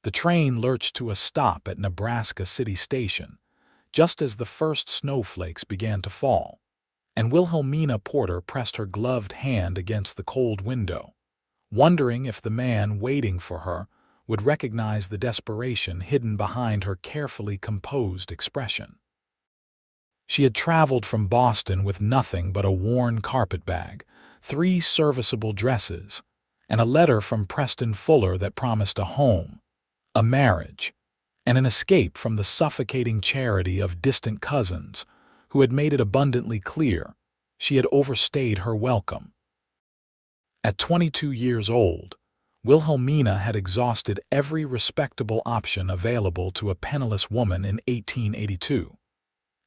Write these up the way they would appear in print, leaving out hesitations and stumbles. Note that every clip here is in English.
The train lurched to a stop at Nebraska City Station, just as the first snowflakes began to fall, and Wilhelmina Porter pressed her gloved hand against the cold window, wondering if the man waiting for her would recognize the desperation hidden behind her carefully composed expression. She had traveled from Boston with nothing but a worn carpetbag, 3 serviceable dresses, and a letter from Preston Fuller that promised a home, a marriage, and an escape from the suffocating charity of distant cousins who had made it abundantly clear she had overstayed her welcome. At 22 years old, Wilhelmina had exhausted every respectable option available to a penniless woman in 1882,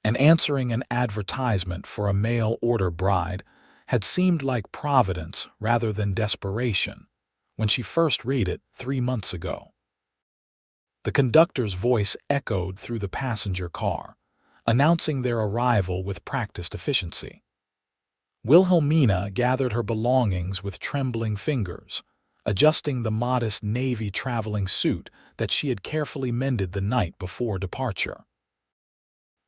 and answering an advertisement for a mail-order bride had seemed like providence rather than desperation when she first read it 3 months ago. The conductor's voice echoed through the passenger car, announcing their arrival with practiced efficiency. Wilhelmina gathered her belongings with trembling fingers, adjusting the modest navy traveling suit that she had carefully mended the night before departure.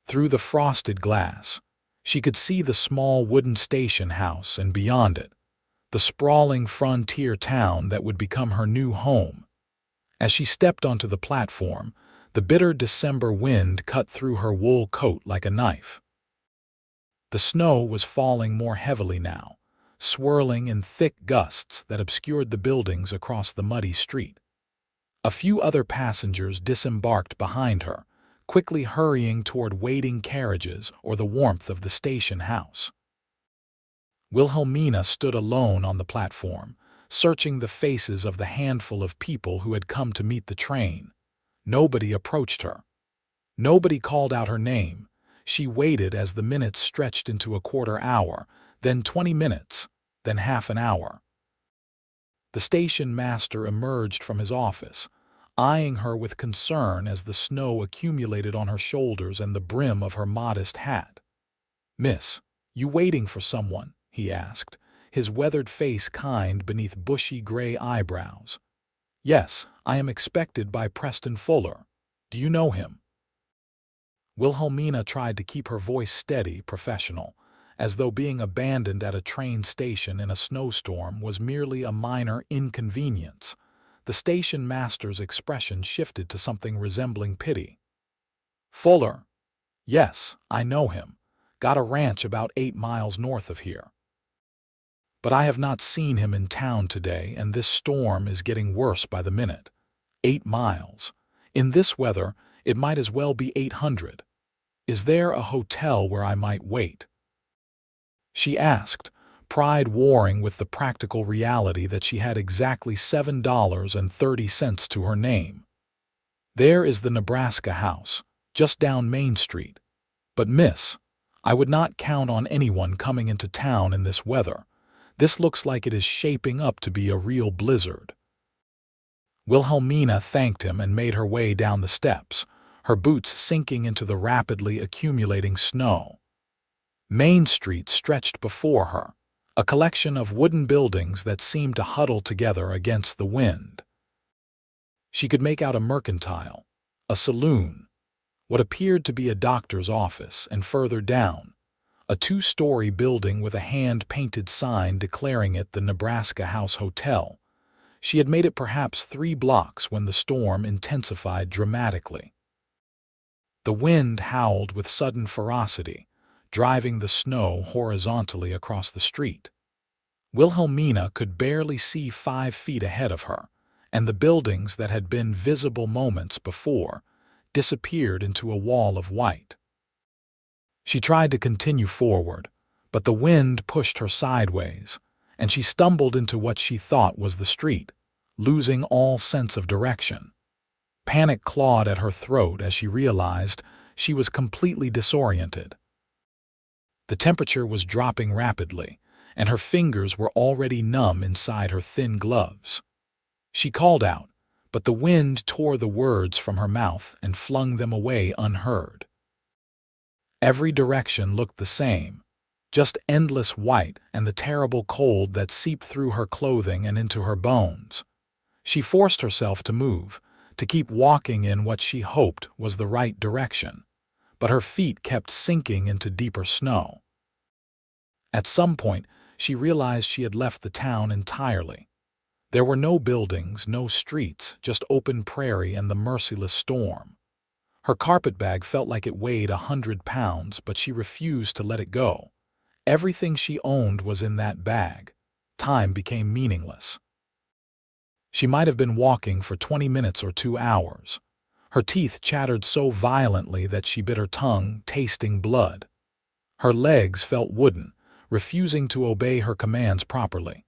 Through the frosted glass, she could see the small wooden station house and beyond it, the sprawling frontier town that would become her new home. As she stepped onto the platform, the bitter December wind cut through her wool coat like a knife. The snow was falling more heavily now, swirling in thick gusts that obscured the buildings across the muddy street. A few other passengers disembarked behind her, quickly hurrying toward waiting carriages or the warmth of the station house. Wilhelmina stood alone on the platform, searching the faces of the handful of people who had come to meet the train. Nobody approached her. Nobody called out her name. She waited as the minutes stretched into a quarter hour, then 20 minutes, then half an hour. The station master emerged from his office, eyeing her with concern as the snow accumulated on her shoulders and the brim of her modest hat. "Miss, you waiting for someone?" he asked, his weathered face kind beneath bushy gray eyebrows. "Yes, I am expected by Preston Fuller. Do you know him?" Wilhelmina tried to keep her voice steady, professional, as though being abandoned at a train station in a snowstorm was merely a minor inconvenience. The station master's expression shifted to something resembling pity. "Fuller? Yes, I know him. Got a ranch about 8 miles north of here. But I have not seen him in town today, and this storm is getting worse by the minute. 8 miles. In this weather, it might as well be 800. Is there a hotel where I might wait?" she asked, pride warring with the practical reality that she had exactly $7.30 to her name. "There is the Nebraska House, just down Main Street. But miss, I would not count on anyone coming into town in this weather. This looks like it is shaping up to be a real blizzard." Wilhelmina thanked him and made her way down the steps, her boots sinking into the rapidly accumulating snow. Main Street stretched before her, a collection of wooden buildings that seemed to huddle together against the wind. She could make out a mercantile, a saloon, what appeared to be a doctor's office, and further down, a 2-story building with a hand-painted sign declaring it the Nebraska House Hotel. She had made it perhaps 3 blocks when the storm intensified dramatically. The wind howled with sudden ferocity, driving the snow horizontally across the street. Wilhelmina could barely see 5 feet ahead of her, and the buildings that had been visible moments before disappeared into a wall of white. She tried to continue forward, but the wind pushed her sideways, and she stumbled into what she thought was the street, losing all sense of direction. Panic clawed at her throat as she realized she was completely disoriented. The temperature was dropping rapidly, and her fingers were already numb inside her thin gloves. She called out, but the wind tore the words from her mouth and flung them away unheard. Every direction looked the same, just endless white and the terrible cold that seeped through her clothing and into her bones. She forced herself to move, to keep walking in what she hoped was the right direction, but her feet kept sinking into deeper snow. At some point, she realized she had left the town entirely. There were no buildings, no streets, just open prairie and the merciless storm. Her carpetbag felt like it weighed 100 pounds, but she refused to let it go. Everything she owned was in that bag. Time became meaningless. She might have been walking for 20 minutes or 2 hours. Her teeth chattered so violently that she bit her tongue, tasting blood. Her legs felt wooden, refusing to obey her commands properly.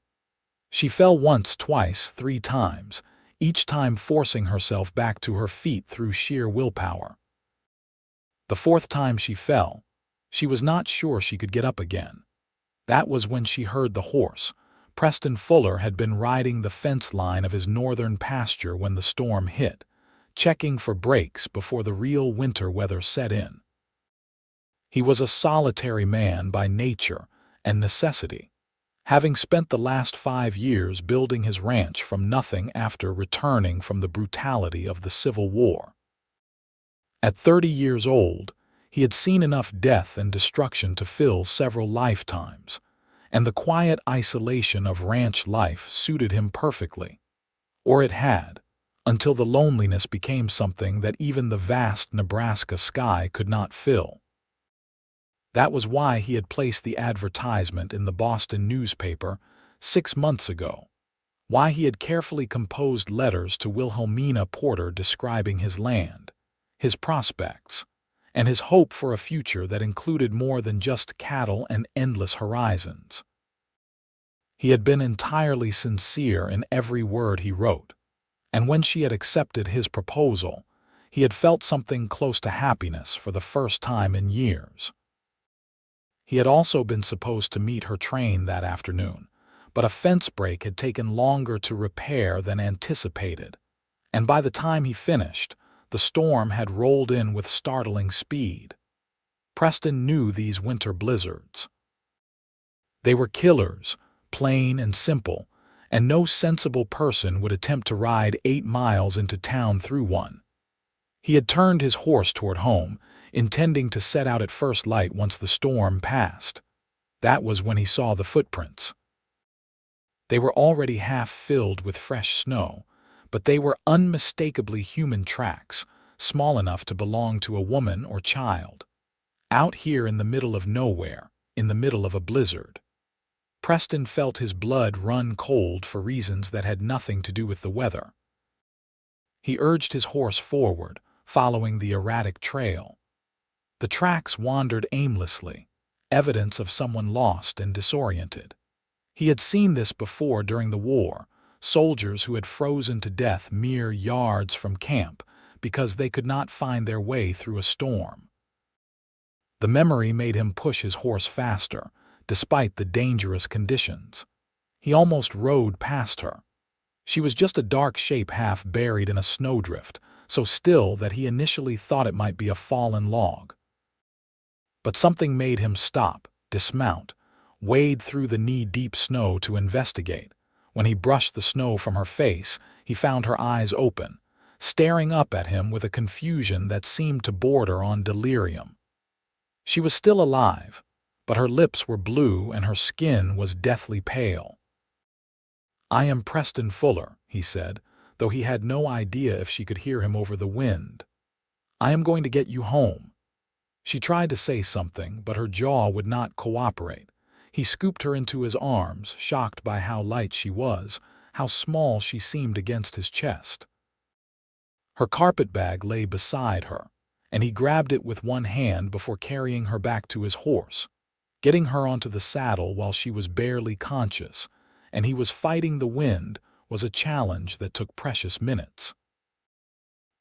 She fell once, twice, 3 times, each time forcing herself back to her feet through sheer willpower. The 4th time she fell, she was not sure she could get up again. That was when she heard the horse. Preston Fuller had been riding the fence line of his northern pasture when the storm hit, checking for breaks before the real winter weather set in. He was a solitary man by nature and necessity, having spent the last 5 years building his ranch from nothing after returning from the brutality of the Civil War. At 30 years old, he had seen enough death and destruction to fill several lifetimes, and the quiet isolation of ranch life suited him perfectly. Or it had, until the loneliness became something that even the vast Nebraska sky could not fill. That was why he had placed the advertisement in the Boston newspaper 6 months ago, why he had carefully composed letters to Wilhelmina Porter describing his land, his prospects, and his hope for a future that included more than just cattle and endless horizons. He had been entirely sincere in every word he wrote, and when she had accepted his proposal, he had felt something close to happiness for the first time in years. He had also been supposed to meet her train that afternoon, but a fence break had taken longer to repair than anticipated, and by the time he finished, the storm had rolled in with startling speed. Preston knew these winter blizzards. They were killers, plain and simple, and no sensible person would attempt to ride 8 miles into town through one. He had turned his horse toward home, intending to set out at first light once the storm passed. That was when he saw the footprints. They were already half filled with fresh snow, but they were unmistakably human tracks, small enough to belong to a woman or child. Out here in the middle of nowhere, in the middle of a blizzard. Preston felt his blood run cold for reasons that had nothing to do with the weather. He urged his horse forward, following the erratic trail. The tracks wandered aimlessly, evidence of someone lost and disoriented. He had seen this before during the war, soldiers who had frozen to death mere yards from camp because they could not find their way through a storm. The memory made him push his horse faster, despite the dangerous conditions. He almost rode past her. She was just a dark shape half buried in a snowdrift, so still that he initially thought it might be a fallen log. But something made him stop, dismount, wade through the knee-deep snow to investigate. When he brushed the snow from her face, he found her eyes open, staring up at him with a confusion that seemed to border on delirium. She was still alive, but her lips were blue and her skin was deathly pale. "I am Preston Fuller," he said, though he had no idea if she could hear him over the wind. "I am going to get you home." She tried to say something, but her jaw would not cooperate. He scooped her into his arms, shocked by how light she was, how small she seemed against his chest. Her carpetbag lay beside her, and he grabbed it with one hand before carrying her back to his horse, getting her onto the saddle while she was barely conscious, and he was fighting the wind, was a challenge that took precious minutes.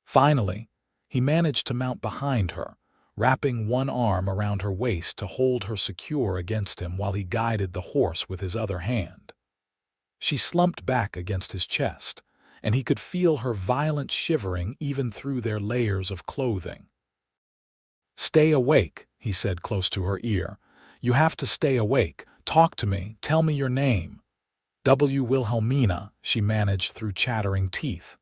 Finally, he managed to mount behind her, wrapping one arm around her waist to hold her secure against him while he guided the horse with his other hand. She slumped back against his chest, and he could feel her violent shivering even through their layers of clothing. "Stay awake," he said close to her ear. "You have to stay awake. Talk to me. Tell me your name." "W. Wilhelmina," she managed through chattering teeth.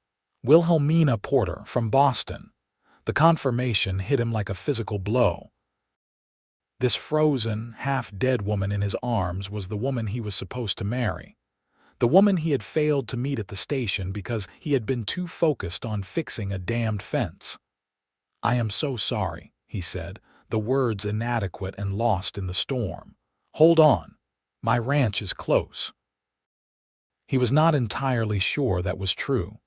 Wilhelmina Porter from Boston. The confirmation hit him like a physical blow. This frozen, half-dead woman in his arms was the woman he was supposed to marry. The woman he had failed to meet at the station because he had been too focused on fixing a damned fence. "I am so sorry," he said, the words inadequate and lost in the storm. "Hold on. My ranch is close." He was not entirely sure that was true.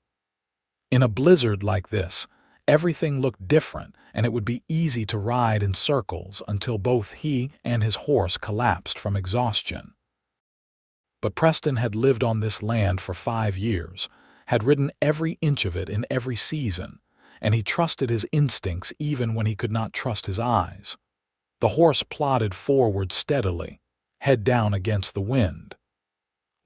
In a blizzard like this, everything looked different, and it would be easy to ride in circles until both he and his horse collapsed from exhaustion. But Preston had lived on this land for 5 years, had ridden every inch of it in every season, and he trusted his instincts even when he could not trust his eyes. The horse plodded forward steadily, head down against the wind.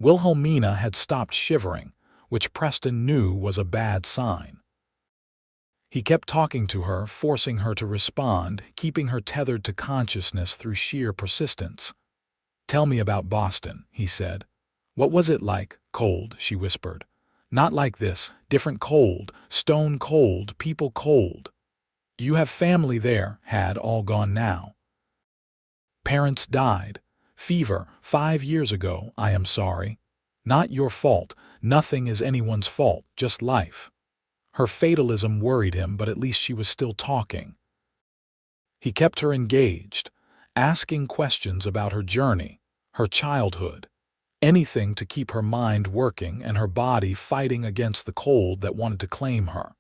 Wilhelmina had stopped shivering, which Preston knew was a bad sign. He kept talking to her, forcing her to respond, keeping her tethered to consciousness through sheer persistence. "Tell me about Boston," he said. "What was it like?" "Cold," she whispered. "Not like this, different cold, stone cold, people cold." "You have family there?" "Had, all gone now." "Parents died. Fever, 5 years ago. I am sorry." "Not your fault. Nothing is anyone's fault, just life." Her fatalism worried him, but at least she was still talking. He kept her engaged, asking questions about her journey, her childhood, anything to keep her mind working and her body fighting against the cold that wanted to claim her.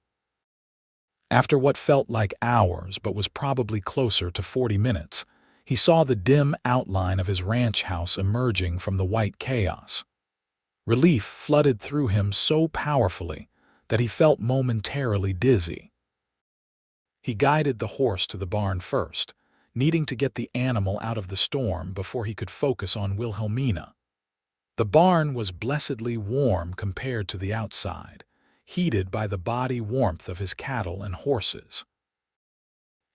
After what felt like hours but was probably closer to 40 minutes, he saw the dim outline of his ranch house emerging from the white chaos. Relief flooded through him so powerfully that he felt momentarily dizzy. He guided the horse to the barn first, needing to get the animal out of the storm before he could focus on Wilhelmina. The barn was blessedly warm compared to the outside, heated by the body warmth of his cattle and horses.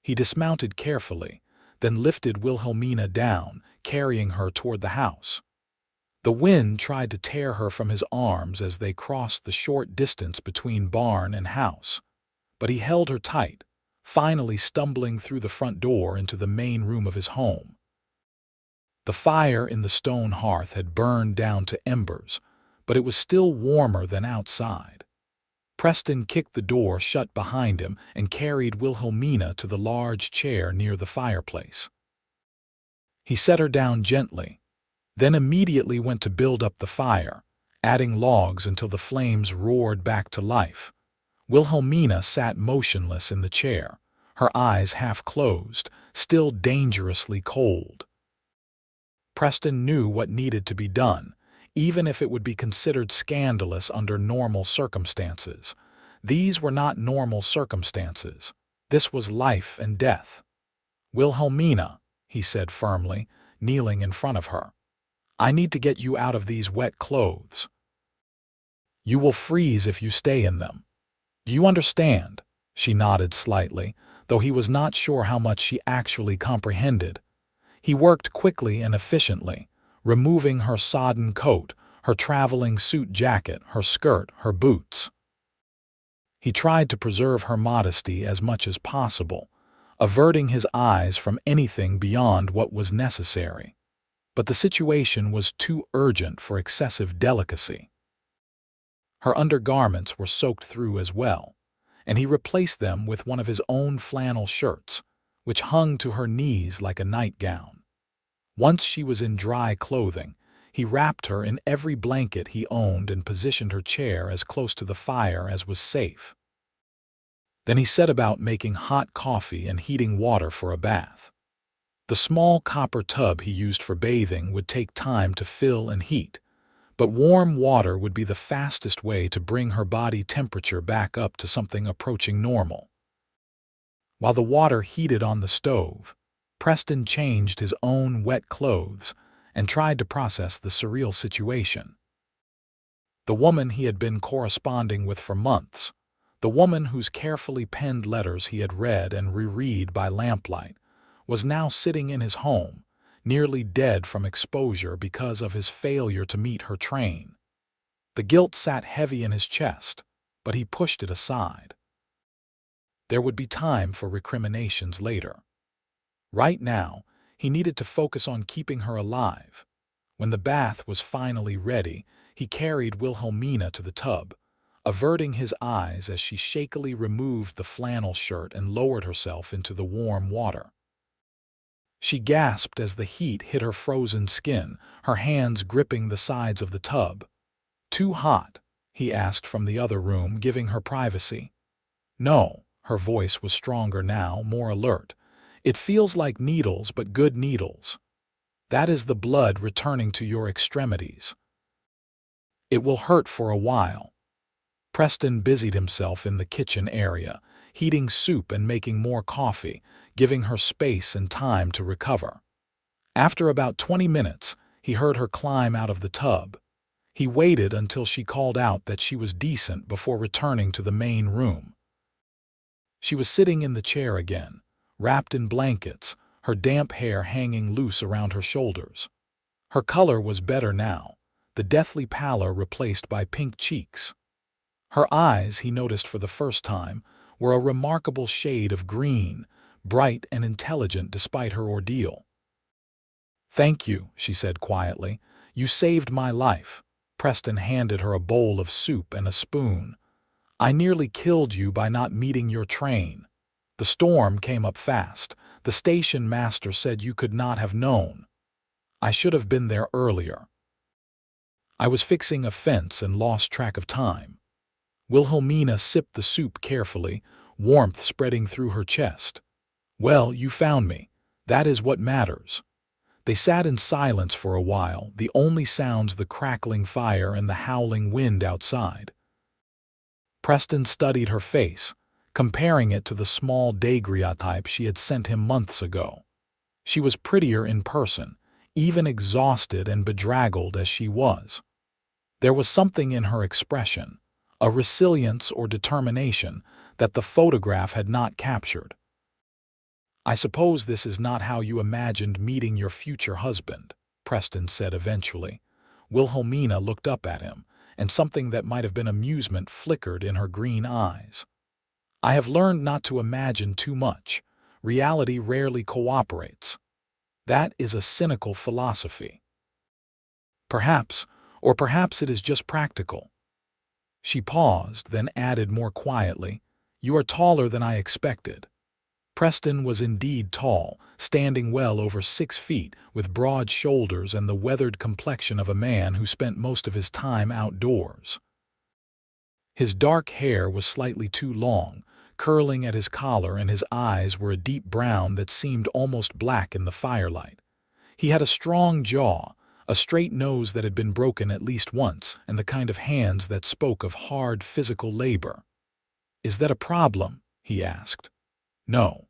He dismounted carefully, then lifted Wilhelmina down, carrying her toward the house. The wind tried to tear her from his arms as they crossed the short distance between barn and house, but he held her tight, finally stumbling through the front door into the main room of his home. The fire in the stone hearth had burned down to embers, but it was still warmer than outside. Preston kicked the door shut behind him and carried Wilhelmina to the large chair near the fireplace. He set her down gently, then immediately went to build up the fire, adding logs until the flames roared back to life. Wilhelmina sat motionless in the chair, her eyes half closed, still dangerously cold. Preston knew what needed to be done, even if it would be considered scandalous under normal circumstances. These were not normal circumstances. This was life and death. "Wilhelmina," he said firmly, kneeling in front of her, "I need to get you out of these wet clothes. You will freeze if you stay in them. Do you understand?" She nodded slightly, though he was not sure how much she actually comprehended. He worked quickly and efficiently, removing her sodden coat, her traveling suit jacket, her skirt, her boots. He tried to preserve her modesty as much as possible, averting his eyes from anything beyond what was necessary. But the situation was too urgent for excessive delicacy. Her undergarments were soaked through as well, and he replaced them with one of his own flannel shirts, which hung to her knees like a nightgown. Once she was in dry clothing, he wrapped her in every blanket he owned and positioned her chair as close to the fire as was safe. Then he set about making hot coffee and heating water for a bath. The small copper tub he used for bathing would take time to fill and heat, but warm water would be the fastest way to bring her body temperature back up to something approaching normal. While the water heated on the stove, Preston changed his own wet clothes and tried to process the surreal situation. The woman he had been corresponding with for months, the woman whose carefully penned letters he had read and reread by lamplight, was now sitting in his home, nearly dead from exposure because of his failure to meet her train. The guilt sat heavy in his chest, but he pushed it aside. There would be time for recriminations later. Right now, he needed to focus on keeping her alive. When the bath was finally ready, he carried Wilhelmina to the tub, averting his eyes as she shakily removed the flannel shirt and lowered herself into the warm water. She gasped as the heat hit her frozen skin, her hands gripping the sides of the tub. "Too hot?" he asked from the other room, giving her privacy. "No," her voice was stronger now, more alert. "It feels like needles, but good needles. That is the blood returning to your extremities. It will hurt for a while." Preston busied himself in the kitchen area, heating soup and making more coffee, giving her space and time to recover. After about 20 minutes, he heard her climb out of the tub. He waited until she called out that she was decent before returning to the main room. She was sitting in the chair again, wrapped in blankets, her damp hair hanging loose around her shoulders. Her color was better now, the deathly pallor replaced by pink cheeks. Her eyes, he noticed for the first time, were a remarkable shade of green, bright and intelligent despite her ordeal. "Thank you," she said quietly. "You saved my life." Preston handed her a bowl of soup and a spoon. "I nearly killed you by not meeting your train. The storm came up fast. The station master said you could not have known. I should have been there earlier. I was fixing a fence and lost track of time." Wilhelmina sipped the soup carefully, warmth spreading through her chest. "Well, you found me. That is what matters." They sat in silence for a while, the only sounds the crackling fire and the howling wind outside. Preston studied her face, comparing it to the small daguerreotype she had sent him months ago. She was prettier in person, even exhausted and bedraggled as she was. There was something in her expression, a resilience or determination, that the photograph had not captured. "I suppose this is not how you imagined meeting your future husband," Preston said eventually. Wilhelmina looked up at him, and something that might have been amusement flickered in her green eyes. "I have learned not to imagine too much. Reality rarely cooperates. That is a cynical philosophy. Perhaps, or perhaps it is just practical." She paused, then added more quietly, "You are taller than I expected." Preston was indeed tall, standing well over 6 feet, with broad shoulders and the weathered complexion of a man who spent most of his time outdoors. His dark hair was slightly too long, curling at his collar, and his eyes were a deep brown that seemed almost black in the firelight. He had a strong jaw, a straight nose that had been broken at least once, and the kind of hands that spoke of hard physical labor. "Is that a problem?" he asked. "No.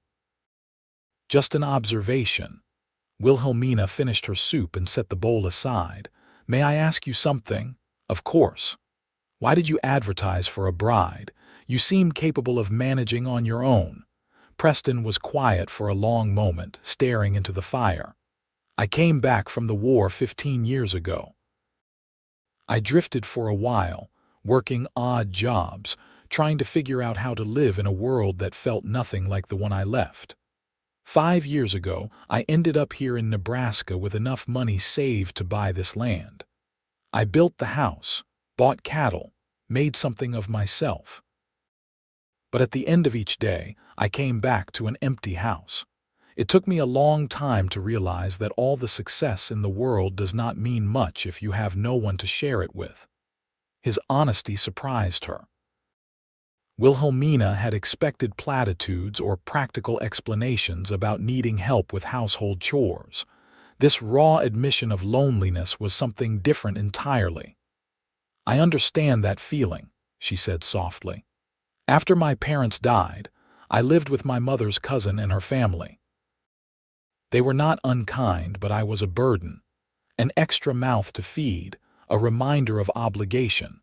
Just an observation." Wilhelmina finished her soup and set the bowl aside. "May I ask you something?" "Of course." "Why did you advertise for a bride? You seem capable of managing on your own." Preston was quiet for a long moment, staring into the fire. "I came back from the war 15 years ago. I drifted for a while, working odd jobs, trying to figure out how to live in a world that felt nothing like the one I left. 5 years ago, I ended up here in Nebraska with enough money saved to buy this land. I built the house, bought cattle, made something of myself. But at the end of each day, I came back to an empty house. It took me a long time to realize that all the success in the world does not mean much if you have no one to share it with." His honesty surprised her. Wilhelmina had expected platitudes or practical explanations about needing help with household chores. This raw admission of loneliness was something different entirely. "I understand that feeling," she said softly. "After my parents died, I lived with my mother's cousin and her family. They were not unkind, but I was a burden, an extra mouth to feed, a reminder of obligation.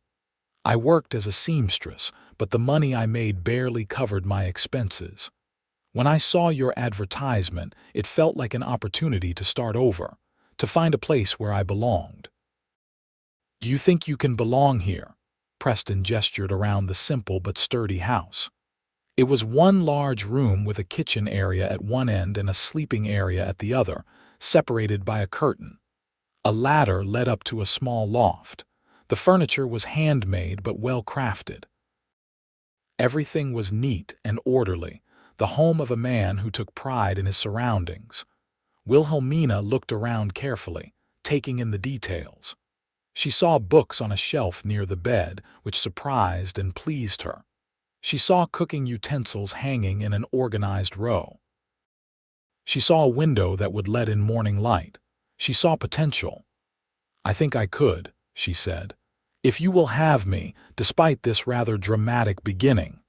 I worked as a seamstress, but the money I made barely covered my expenses. When I saw your advertisement, it felt like an opportunity to start over, to find a place where I belonged." "Do you think you can belong here?" Preston gestured around the simple but sturdy house. It was one large room with a kitchen area at one end and a sleeping area at the other, separated by a curtain. A ladder led up to a small loft. The furniture was handmade but well crafted. Everything was neat and orderly, the home of a man who took pride in his surroundings. Wilhelmina looked around carefully, taking in the details. She saw books on a shelf near the bed, which surprised and pleased her. She saw cooking utensils hanging in an organized row. She saw a window that would let in morning light. She saw potential. "I think I could," she said, "if you will have me, despite this rather dramatic beginning."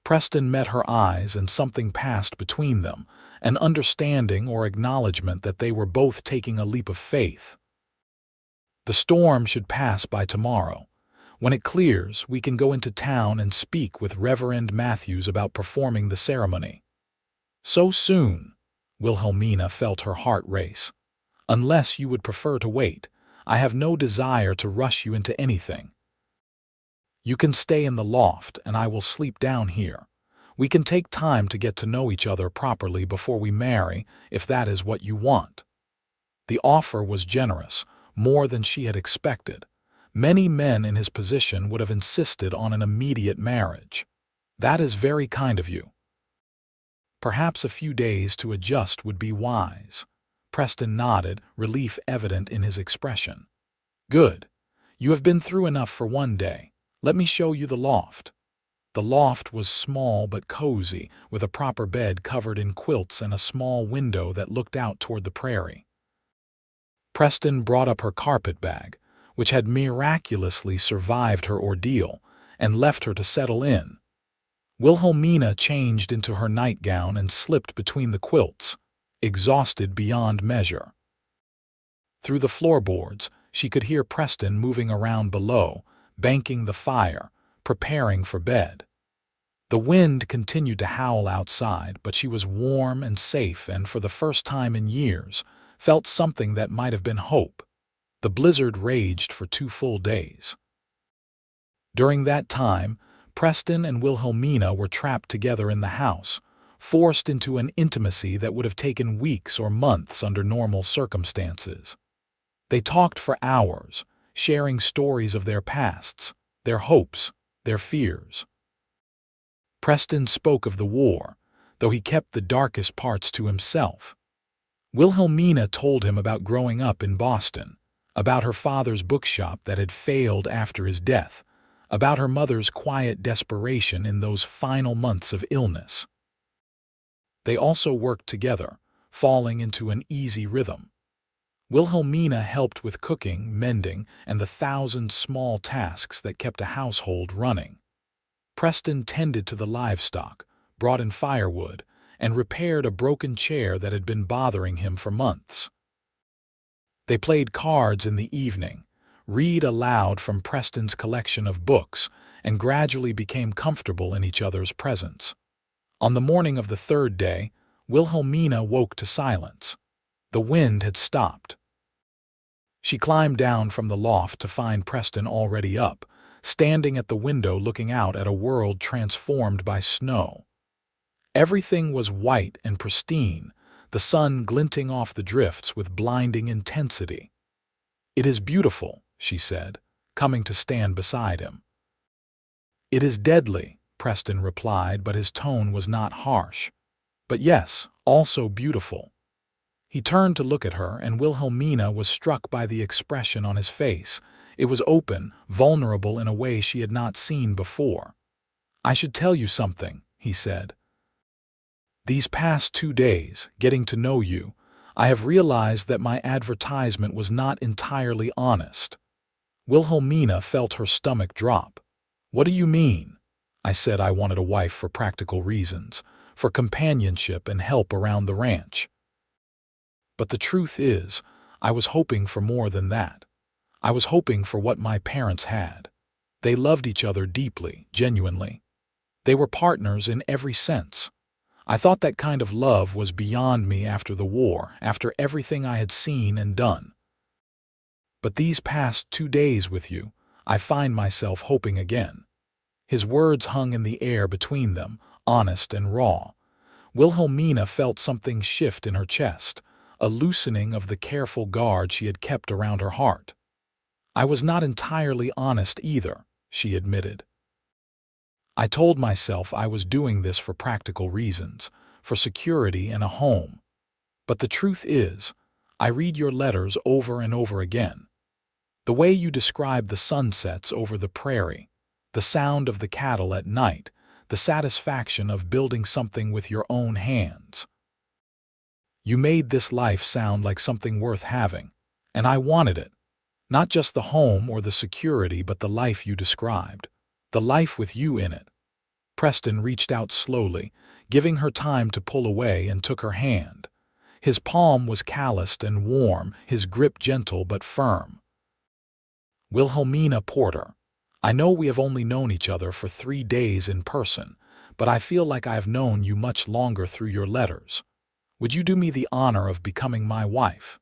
Preston met her eyes and something passed between them, an understanding or acknowledgement that they were both taking a leap of faith. "The storm should pass by tomorrow. When it clears, we can go into town and speak with Reverend Matthews about performing the ceremony." "So soon?" Wilhelmina felt her heart race. "Unless you would prefer to wait, I have no desire to rush you into anything. You can stay in the loft and I will sleep down here. We can take time to get to know each other properly before we marry, if that is what you want." The offer was generous, more than she had expected. Many men in his position would have insisted on an immediate marriage. "That is very kind of you." Perhaps a few days to adjust would be wise. Preston nodded, relief evident in his expression. "Good. You have been through enough for one day. Let me show you the loft." The loft was small but cozy, with a proper bed covered in quilts and a small window that looked out toward the prairie. Preston brought up her carpet bag, which had miraculously survived her ordeal, and left her to settle in. Wilhelmina changed into her nightgown and slipped between the quilts, exhausted beyond measure. Through the floorboards, she could hear Preston moving around below, banking the fire, preparing for bed. The wind continued to howl outside, but she was warm and safe and, for the first time in years, felt something that might have been hope. The blizzard raged for 2 full days. During that time, Preston and Wilhelmina were trapped together in the house, forced into an intimacy that would have taken weeks or months under normal circumstances. They talked for hours, sharing stories of their pasts, their hopes, their fears. Preston spoke of the war, though he kept the darkest parts to himself. Wilhelmina told him about growing up in Boston, about her father's bookshop that had failed after his death, about her mother's quiet desperation in those final months of illness. They also worked together, falling into an easy rhythm. Wilhelmina helped with cooking, mending, and the 1,000 small tasks that kept a household running. Preston tended to the livestock, brought in firewood, and repaired a broken chair that had been bothering him for months. They played cards in the evening, read aloud from Preston's collection of books, and gradually became comfortable in each other's presence. On the morning of the 3rd day, Wilhelmina woke to silence. The wind had stopped. She climbed down from the loft to find Preston already up, standing at the window looking out at a world transformed by snow. Everything was white and pristine, the sun glinting off the drifts with blinding intensity. "It is beautiful," she said, coming to stand beside him. "It is deadly," Preston replied, but his tone was not harsh. "But yes, also beautiful." He turned to look at her, and Wilhelmina was struck by the expression on his face. It was open, vulnerable in a way she had not seen before. "I should tell you something," he said. "These past 2 days, getting to know you, I have realized that my advertisement was not entirely honest." Wilhelmina felt her stomach drop. "What do you mean?" "I said I wanted a wife for practical reasons, for companionship and help around the ranch. But the truth is, I was hoping for more than that. I was hoping for what my parents had. They loved each other deeply, genuinely. They were partners in every sense. I thought that kind of love was beyond me after the war, after everything I had seen and done. But these past 2 days with you, I find myself hoping again." His words hung in the air between them, honest and raw. Wilhelmina felt something shift in her chest, a loosening of the careful guard she had kept around her heart. "I was not entirely honest either," she admitted. "I told myself I was doing this for practical reasons, for security and a home. But the truth is, I read your letters over and over again. The way you describe the sunsets over the prairie, the sound of the cattle at night, the satisfaction of building something with your own hands. You made this life sound like something worth having, and I wanted it. Not just the home or the security, but the life you described, the life with you in it." Preston reached out slowly, giving her time to pull away, and took her hand. His palm was calloused and warm, his grip gentle but firm. "Wilhelmina Porter, I know we have only known each other for 3 days in person, but I feel like I have known you much longer through your letters. Would you do me the honor of becoming my wife?"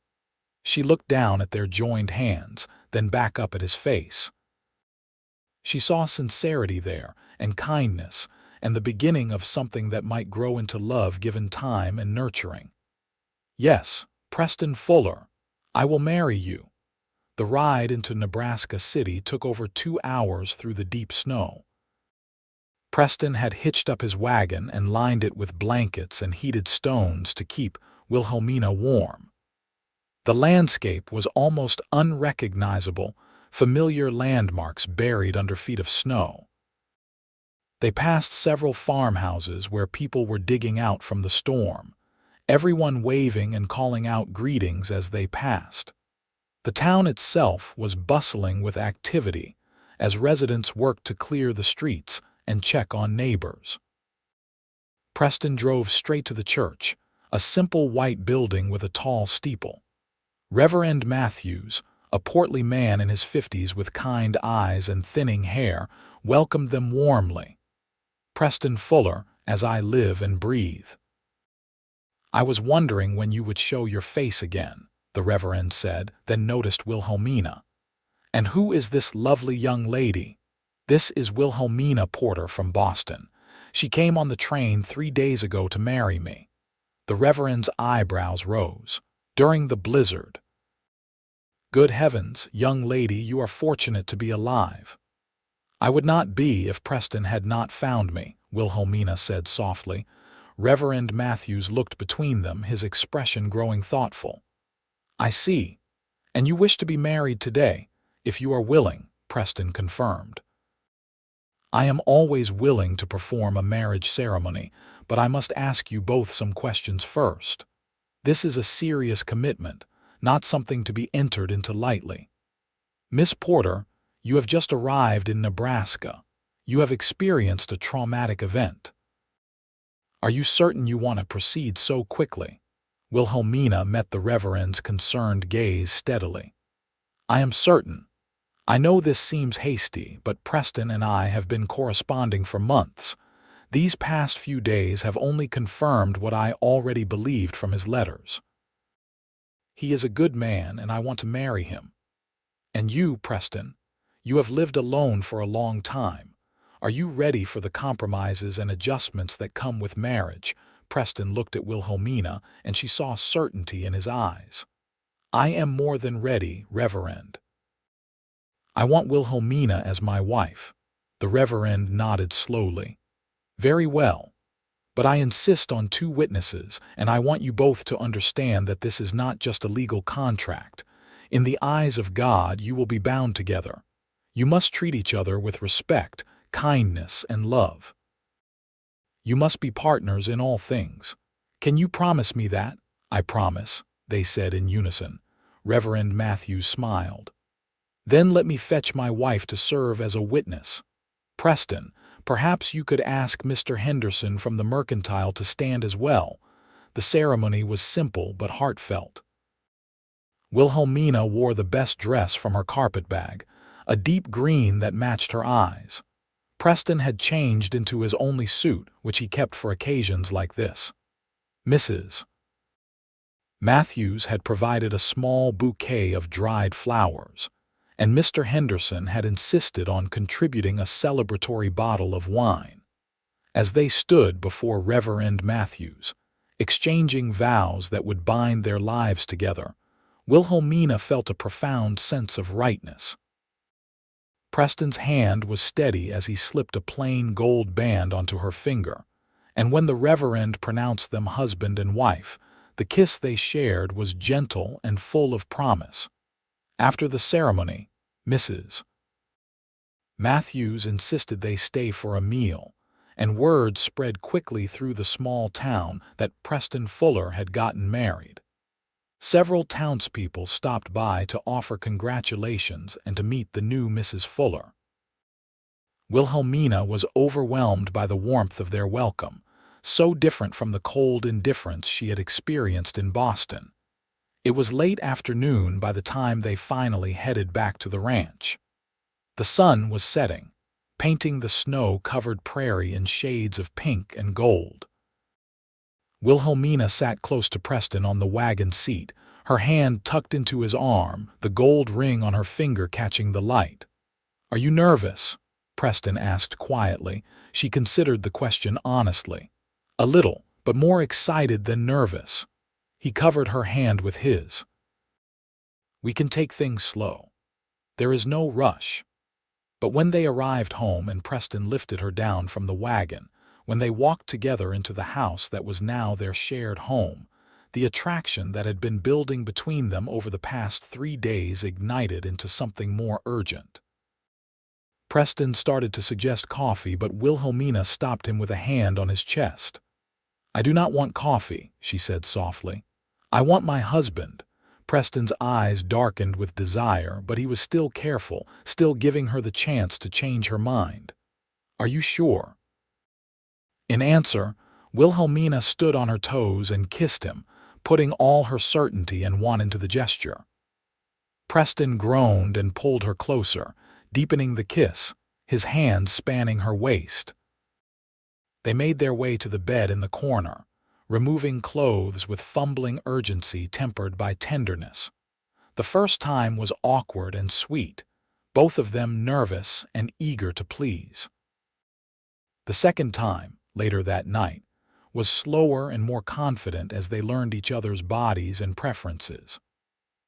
She looked down at their joined hands, then back up at his face. She saw sincerity there, and kindness, and the beginning of something that might grow into love given time and nurturing. "Yes, Preston Fuller, I will marry you." The ride into Nebraska City took over 2 hours through the deep snow. Preston had hitched up his wagon and lined it with blankets and heated stones to keep Wilhelmina warm. The landscape was almost unrecognizable, familiar landmarks buried under feet of snow. They passed several farmhouses where people were digging out from the storm, everyone waving and calling out greetings as they passed. The town itself was bustling with activity as residents worked to clear the streets and check on neighbors. Preston drove straight to the church, a simple white building with a tall steeple. Reverend Matthews, a portly man in his 50s with kind eyes and thinning hair, welcomed them warmly. "Preston Fuller, as I live and breathe." "I was wondering when you would show your face again," the Reverend said, then noticed Wilhelmina. "And who is this lovely young lady?" "This is Wilhelmina Porter from Boston. She came on the train 3 days ago to marry me." The Reverend's eyebrows rose. "During the blizzard." "Good heavens, young lady, you are fortunate to be alive." "I would not be if Preston had not found me," Wilhelmina said softly. Reverend Matthews looked between them, his expression growing thoughtful. "I see. And you wish to be married today, if you are willing," Preston confirmed. "I am always willing to perform a marriage ceremony, but I must ask you both some questions first. This is a serious commitment, not something to be entered into lightly. Miss Porter, you have just arrived in Nebraska. You have experienced a traumatic event. Are you certain you want to proceed so quickly?" Wilhelmina met the Reverend's concerned gaze steadily. "I am certain. I know this seems hasty, but Preston and I have been corresponding for months. These past few days have only confirmed what I already believed from his letters. He is a good man, and I want to marry him. And you, Preston, you have lived alone for a long time. Are you ready for the compromises and adjustments that come with marriage?" Preston looked at Wilhelmina, and she saw certainty in his eyes. "I am more than ready, Reverend." "I want Wilhelmina as my wife." The Reverend nodded slowly. "Very well. But I insist on 2 witnesses, and I want you both to understand that this is not just a legal contract. In the eyes of God, you will be bound together. You must treat each other with respect, kindness, and love. You must be partners in all things. Can you promise me that?" "I promise," they said in unison. Reverend Matthews smiled. "Then let me fetch my wife to serve as a witness. Preston, perhaps you could ask Mr. Henderson from the Mercantile to stand as well." The ceremony was simple but heartfelt. Wilhelmina wore the best dress from her carpet bag, a deep green that matched her eyes. Preston had changed into his only suit, which he kept for occasions like this. Mrs. Matthews had provided a small bouquet of dried flowers, and Mr. Henderson had insisted on contributing a celebratory bottle of wine. As they stood before Reverend Matthews, exchanging vows that would bind their lives together, Wilhelmina felt a profound sense of rightness. Preston's hand was steady as he slipped a plain gold band onto her finger, and when the Reverend pronounced them husband and wife, the kiss they shared was gentle and full of promise. After the ceremony, Mrs. Matthews insisted they stay for a meal, and word spread quickly through the small town that Preston Fuller had gotten married. Several townspeople stopped by to offer congratulations and to meet the new Mrs. Fuller. Wilhelmina was overwhelmed by the warmth of their welcome, so different from the cold indifference she had experienced in Boston. It was late afternoon by the time they finally headed back to the ranch. The sun was setting, painting the snow-covered prairie in shades of pink and gold. Wilhelmina sat close to Preston on the wagon seat, her hand tucked into his arm, the gold ring on her finger catching the light. "Are you nervous?" Preston asked quietly. She considered the question honestly. "A little, but more excited than nervous." He covered her hand with his. "We can take things slow. There is no rush." But when they arrived home and Preston lifted her down from the wagon, when they walked together into the house that was now their shared home, the attraction that had been building between them over the past 3 days ignited into something more urgent. Preston started to suggest coffee, but Wilhelmina stopped him with a hand on his chest. "I do not want coffee," she said softly. "I want my husband." Preston's eyes darkened with desire, but he was still careful, still giving her the chance to change her mind. "Are you sure?" In answer, Wilhelmina stood on her toes and kissed him, putting all her certainty and want into the gesture. Preston groaned and pulled her closer, deepening the kiss, his hands spanning her waist. They made their way to the bed in the corner, removing clothes with fumbling urgency tempered by tenderness. The first time was awkward and sweet, both of them nervous and eager to please. The second time, later that night, was slower and more confident as they learned each other's bodies and preferences.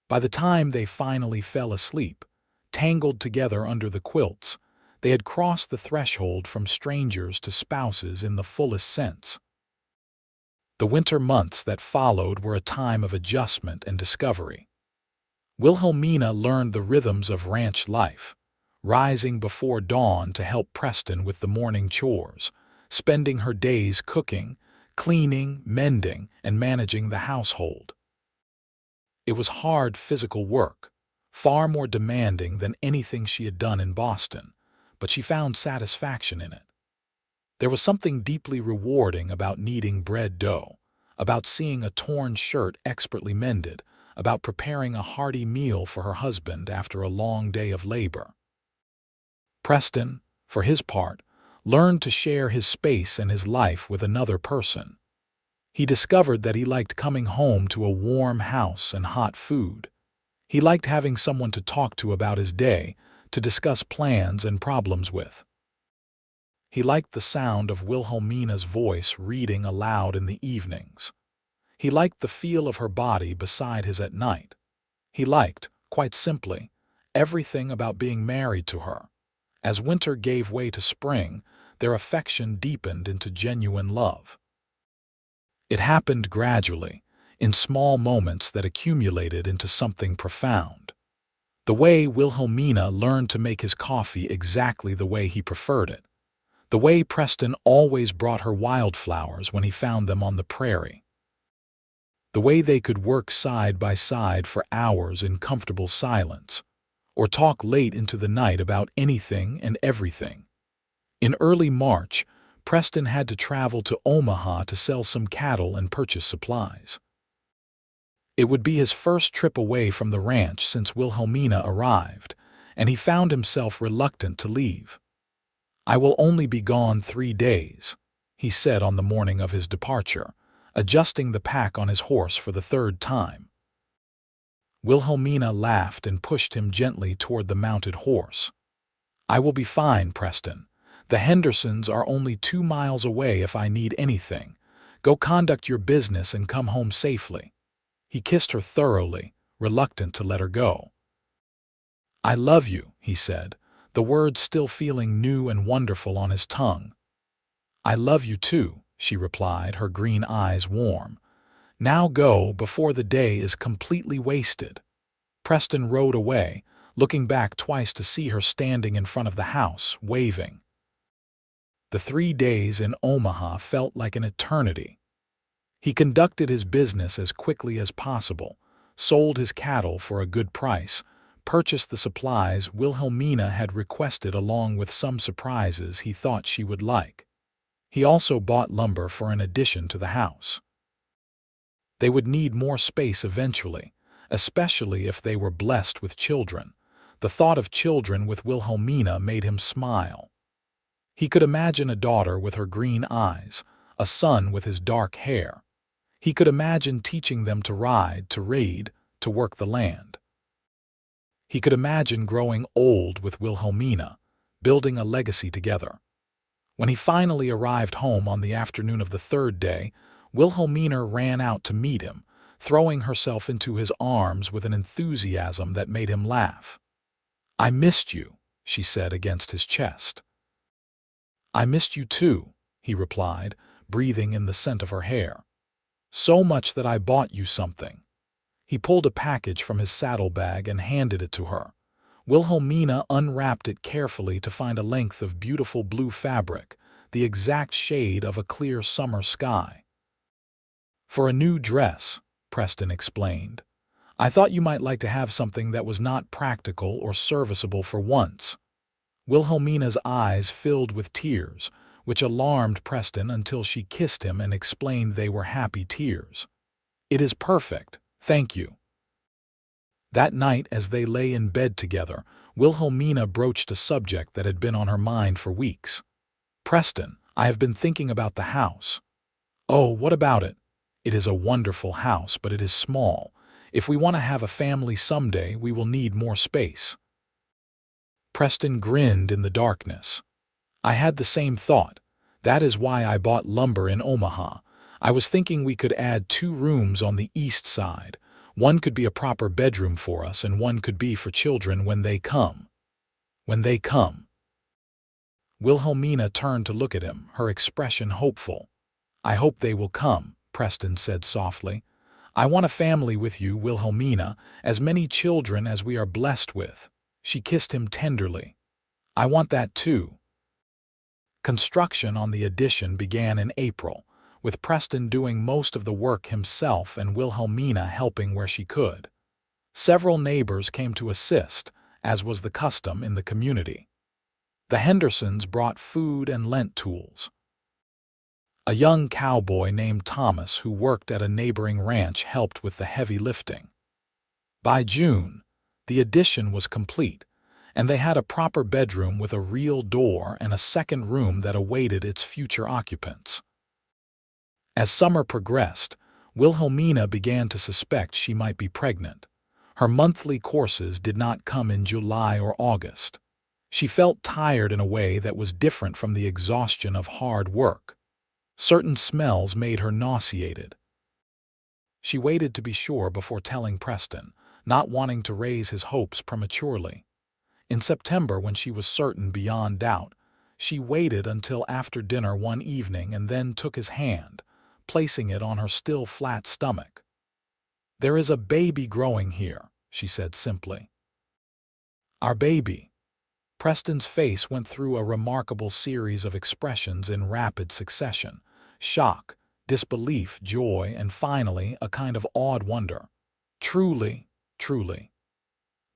By the time they finally fell asleep, tangled together under the quilts, they had crossed the threshold from strangers to spouses in the fullest sense. The winter months that followed were a time of adjustment and discovery. Wilhelmina learned the rhythms of ranch life, rising before dawn to help Preston with the morning chores, spending her days cooking, cleaning, mending, and managing the household. It was hard physical work, far more demanding than anything she had done in Boston, but she found satisfaction in it. There was something deeply rewarding about kneading bread dough, about seeing a torn shirt expertly mended, about preparing a hearty meal for her husband after a long day of labor. Preston, for his part, learned to share his space and his life with another person. He discovered that he liked coming home to a warm house and hot food. He liked having someone to talk to about his day, to discuss plans and problems with. He liked the sound of Wilhelmina's voice reading aloud in the evenings. He liked the feel of her body beside his at night. He liked, quite simply, everything about being married to her. As winter gave way to spring, their affection deepened into genuine love. It happened gradually, in small moments that accumulated into something profound. The way Wilhelmina learned to make his coffee exactly the way he preferred it. The way Preston always brought her wildflowers when he found them on the prairie. The way they could work side by side for hours in comfortable silence, or talk late into the night about anything and everything. In early March, Preston had to travel to Omaha to sell some cattle and purchase supplies. It would be his first trip away from the ranch since Wilhelmina arrived, and he found himself reluctant to leave. "I will only be gone 3 days," he said on the morning of his departure, adjusting the pack on his horse for the third time. Wilhelmina laughed and pushed him gently toward the mounted horse. "I will be fine, Preston. The Hendersons are only 2 miles away if I need anything. Go conduct your business and come home safely." He kissed her thoroughly, reluctant to let her go. "I love you," he said, the words still feeling new and wonderful on his tongue. "I love you too," she replied, her green eyes warm. "Now go before the day is completely wasted." Preston rode away, looking back twice to see her standing in front of the house, waving. The 3 days in Omaha felt like an eternity. He conducted his business as quickly as possible, sold his cattle for a good price, purchased the supplies Wilhelmina had requested along with some surprises he thought she would like. He also bought lumber for an addition to the house. They would need more space eventually, especially if they were blessed with children. The thought of children with Wilhelmina made him smile. He could imagine a daughter with her green eyes, a son with his dark hair. He could imagine teaching them to ride, to read, to work the land. He could imagine growing old with Wilhelmina, building a legacy together. When he finally arrived home on the afternoon of the 3rd day, Wilhelmina ran out to meet him, throwing herself into his arms with an enthusiasm that made him laugh. "I missed you," she said against his chest. "I missed you too," he replied, breathing in the scent of her hair. "So much that I bought you something." He pulled a package from his saddlebag and handed it to her. Wilhelmina unwrapped it carefully to find a length of beautiful blue fabric, the exact shade of a clear summer sky. "For a new dress," Preston explained. "I thought you might like to have something that was not practical or serviceable for once." Wilhelmina's eyes filled with tears, which alarmed Preston until she kissed him and explained they were happy tears. "It is perfect, thank you." That night, as they lay in bed together, Wilhelmina broached a subject that had been on her mind for weeks. "Preston, I have been thinking about the house." "Oh, what about it?" "It is a wonderful house, but it is small. If we want to have a family someday, we will need more space." Preston grinned in the darkness. "I had the same thought. That is why I bought lumber in Omaha. I was thinking we could add 2 rooms on the east side. One could be a proper bedroom for us, and one could be for children when they come." "When they come." Wilhelmina turned to look at him, her expression hopeful. "I hope they will come," Preston said softly. "I want a family with you, Wilhelmina, as many children as we are blessed with." She kissed him tenderly. "I want that too." Construction on the addition began in April, with Preston doing most of the work himself and Wilhelmina helping where she could. Several neighbors came to assist, as was the custom in the community. The Hendersons brought food and lent tools. A young cowboy named Thomas, who worked at a neighboring ranch, helped with the heavy lifting. By June, the addition was complete, and they had a proper bedroom with a real door and a second room that awaited its future occupants. As summer progressed, Wilhelmina began to suspect she might be pregnant. Her monthly courses did not come in July or August. She felt tired in a way that was different from the exhaustion of hard work. Certain smells made her nauseated. She waited to be sure before telling Preston, not wanting to raise his hopes prematurely. In September, when she was certain beyond doubt, she waited until after dinner one evening and then took his hand, placing it on her still flat stomach. "There is a baby growing here," she said simply. "Our baby." Preston's face went through a remarkable series of expressions in rapid succession: shock, disbelief, joy, and finally a kind of awed wonder. "Truly, truly.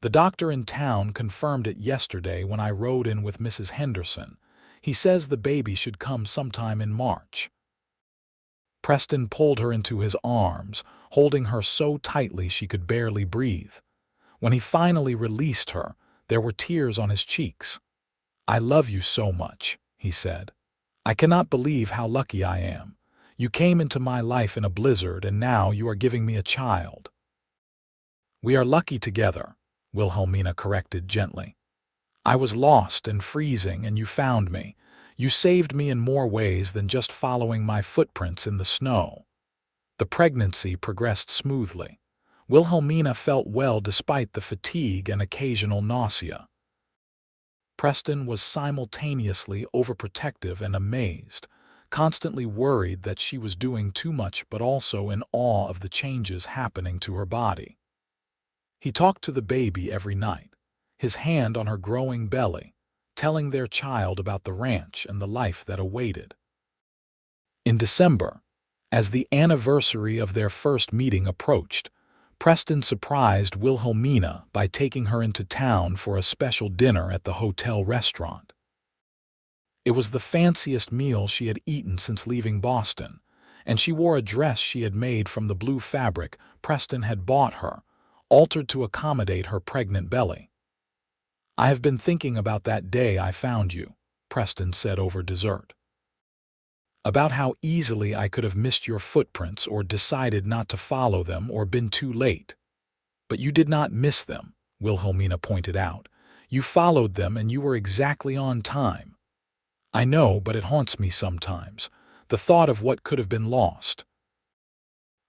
The doctor in town confirmed it yesterday when I rode in with Mrs. Henderson. He says the baby should come sometime in March." Preston pulled her into his arms, holding her so tightly she could barely breathe. When he finally released her, there were tears on his cheeks. "I love you so much," he said. "I cannot believe how lucky I am. You came into my life in a blizzard, and now you are giving me a child." "We are lucky together," Wilhelmina corrected gently. "I was lost and freezing, and you found me. You saved me in more ways than just following my footprints in the snow." The pregnancy progressed smoothly. Wilhelmina felt well despite the fatigue and occasional nausea. Preston was simultaneously overprotective and amazed, constantly worried that she was doing too much but also in awe of the changes happening to her body. He talked to the baby every night, his hand on her growing belly, telling their child about the ranch and the life that awaited. In December, as the anniversary of their first meeting approached, Preston surprised Wilhelmina by taking her into town for a special dinner at the hotel restaurant. It was the fanciest meal she had eaten since leaving Boston, and she wore a dress she had made from the blue fabric Preston had bought her, altered to accommodate her pregnant belly. "I have been thinking about that day I found you," Preston said over dessert. "About how easily I could have missed your footprints or decided not to follow them or been too late. But you did not miss them," Wilhelmina pointed out. "You followed them and you were exactly on time. I know, but it haunts me sometimes, the thought of what could have been lost."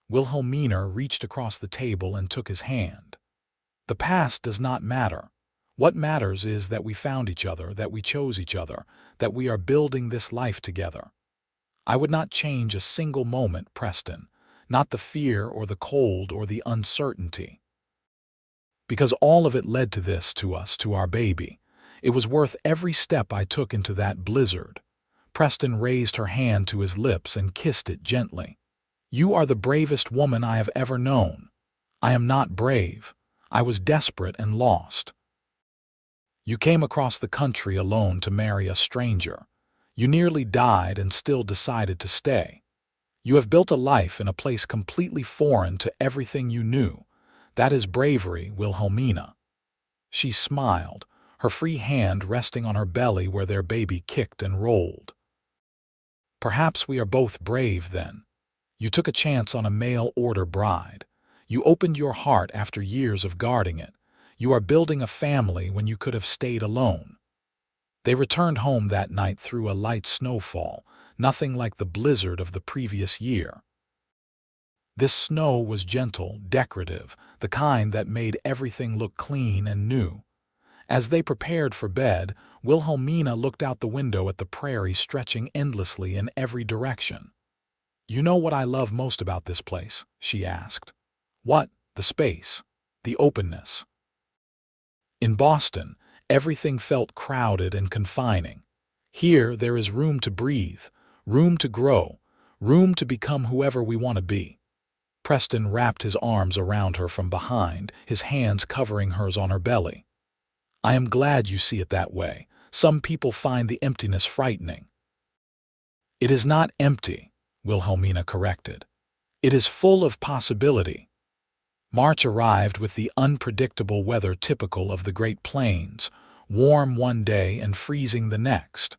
Wilhelmina reached across the table and took his hand. "The past does not matter. What matters is that we found each other, that we chose each other, that we are building this life together. I would not change a single moment, Preston, not the fear or the cold or the uncertainty. Because all of it led to this, to us, to our baby. It was worth every step I took into that blizzard." Preston raised her hand to his lips and kissed it gently. "You are the bravest woman I have ever known." "I am not brave. I was desperate and lost." "You came across the country alone to marry a stranger. You nearly died and still decided to stay. You have built a life in a place completely foreign to everything you knew. That is bravery, Wilhelmina." She smiled, her free hand resting on her belly where their baby kicked and rolled. "Perhaps we are both brave, then. You took a chance on a mail-order bride. You opened your heart after years of guarding it. You are building a family when you could have stayed alone." They returned home that night through a light snowfall, nothing like the blizzard of the previous year. This snow was gentle, decorative, the kind that made everything look clean and new. As they prepared for bed, Wilhelmina looked out the window at the prairie stretching endlessly in every direction. "You know what I love most about this place?" she asked. "What?" "The space. The openness. In Boston, everything felt crowded and confining. Here, there is room to breathe, room to grow, room to become whoever we want to be." Preston wrapped his arms around her from behind, his hands covering hers on her belly. "I am glad you see it that way. Some people find the emptiness frightening." "It is not empty," Wilhelmina corrected. "It is full of possibility." March arrived with the unpredictable weather typical of the Great Plains, warm one day and freezing the next.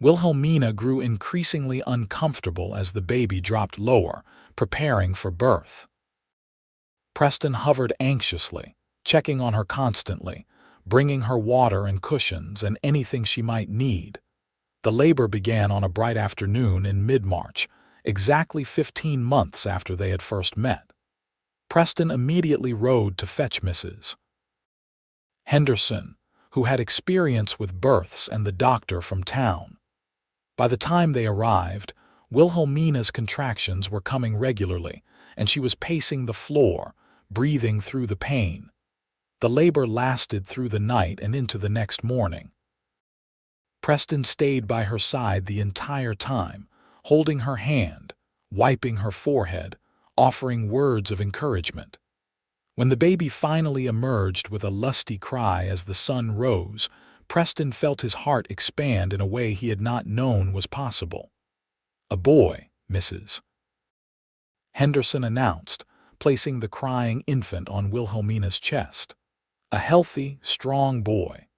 Wilhelmina grew increasingly uncomfortable as the baby dropped lower, preparing for birth. Preston hovered anxiously, checking on her constantly, bringing her water and cushions and anything she might need. The labor began on a bright afternoon in mid-March, exactly 15 months after they had first met. Preston immediately rode to fetch Mrs. Henderson, who had experience with births, and the doctor from town. By the time they arrived, Wilhelmina's contractions were coming regularly, and she was pacing the floor, breathing through the pain. The labor lasted through the night and into the next morning. Preston stayed by her side the entire time, holding her hand, wiping her forehead, offering words of encouragement. When the baby finally emerged with a lusty cry as the sun rose, Preston felt his heart expand in a way he had not known was possible. "A boy," Mrs. Henderson announced, placing the crying infant on Wilhelmina's chest. "A healthy, strong boy."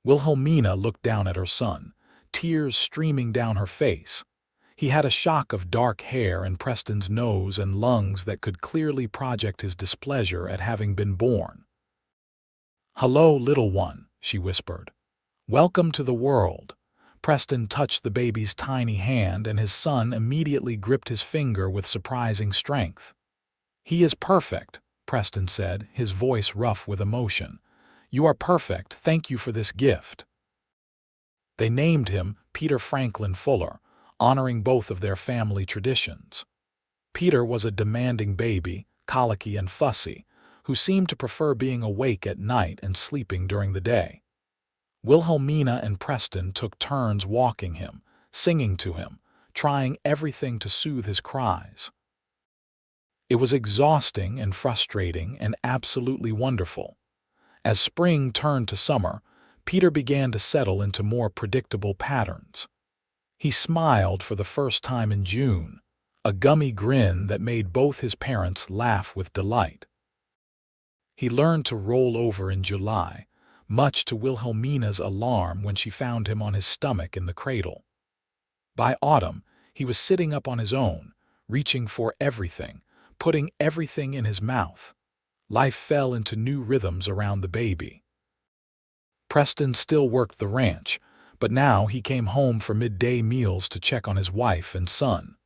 Wilhelmina looked down at her son, tears streaming down her face. He had a shock of dark hair and Preston's nose and lungs that could clearly project his displeasure at having been born. "Hello, little one," she whispered. "Welcome to the world." Preston touched the baby's tiny hand, and his son immediately gripped his finger with surprising strength. "He is perfect," Preston said, his voice rough with emotion. "You are perfect. Thank you for this gift." They named him Peter Franklin Fuller, honoring both of their family traditions. Peter was a demanding baby, colicky and fussy, who seemed to prefer being awake at night and sleeping during the day. Wilhelmina and Preston took turns walking him, singing to him, trying everything to soothe his cries. It was exhausting and frustrating and absolutely wonderful. As spring turned to summer, Peter began to settle into more predictable patterns. He smiled for the first time in June, a gummy grin that made both his parents laugh with delight. He learned to roll over in July, much to Wilhelmina's alarm when she found him on his stomach in the cradle. By autumn, he was sitting up on his own, reaching for everything, putting everything in his mouth. Life fell into new rhythms around the baby. Preston still worked the ranch, but now he came home for midday meals to check on his wife and son.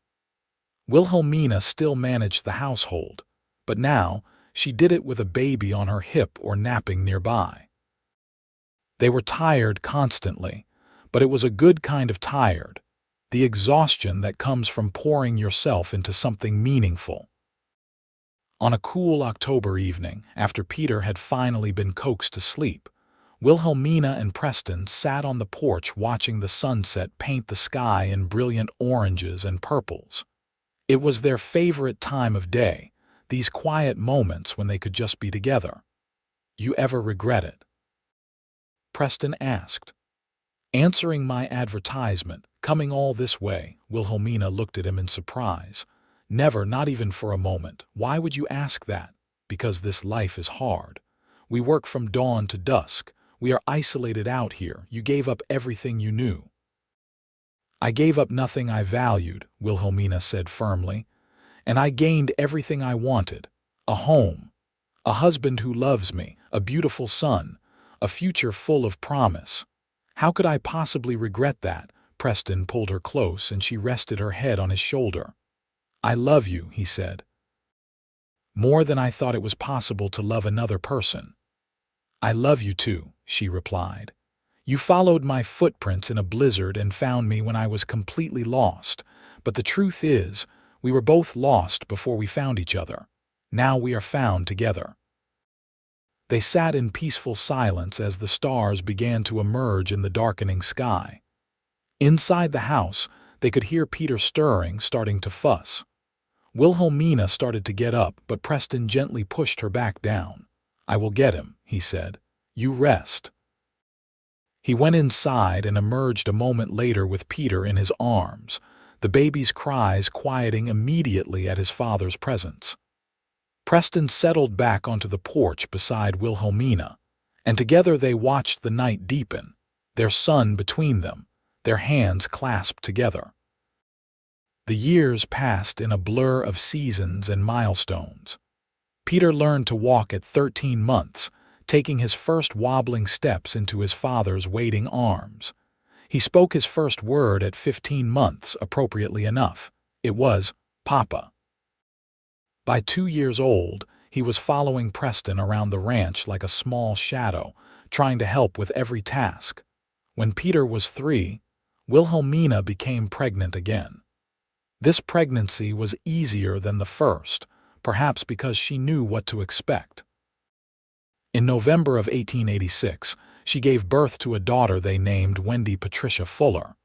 Wilhelmina still managed the household, but now she did it with a baby on her hip or napping nearby. They were tired constantly, but it was a good kind of tired, the exhaustion that comes from pouring yourself into something meaningful. On a cool October evening, after Peter had finally been coaxed to sleep, Wilhelmina and Preston sat on the porch watching the sunset paint the sky in brilliant oranges and purples. It was their favorite time of day, these quiet moments when they could just be together. "You ever regret it?" Preston asked. "Answering my advertisement, coming all this way." Wilhelmina looked at him in surprise. "Never, not even for a moment. Why would you ask that?" "Because this life is hard. We work from dawn to dusk. We are isolated out here. You gave up everything you knew." "I gave up nothing I valued," Wilhelmina said firmly. "And I gained everything I wanted. A home, a husband who loves me, a beautiful son, a future full of promise. How could I possibly regret that?" Preston pulled her close and she rested her head on his shoulder. "I love you," he said. "More than I thought it was possible to love another person." "I love you too," she replied. "You followed my footprints in a blizzard and found me when I was completely lost. But the truth is, we were both lost before we found each other. Now we are found together." They sat in peaceful silence as the stars began to emerge in the darkening sky. Inside the house, they could hear Peter stirring, starting to fuss. Wilhelmina started to get up, but Preston gently pushed her back down. "I will get him," he said. "You rest." He went inside and emerged a moment later with Peter in his arms, the baby's cries quieting immediately at his father's presence. Preston settled back onto the porch beside Wilhelmina, and together they watched the night deepen, their son between them, their hands clasped together. The years passed in a blur of seasons and milestones. Peter learned to walk at 13 months, taking his first wobbling steps into his father's waiting arms. He spoke his first word at 15 months, appropriately enough. It was, "Papa." By 2 years old, he was following Preston around the ranch like a small shadow, trying to help with every task. When Peter was 3, Wilhelmina became pregnant again. This pregnancy was easier than the first, perhaps because she knew what to expect. In November of 1886, she gave birth to a daughter they named Wendy Patricia Fuller.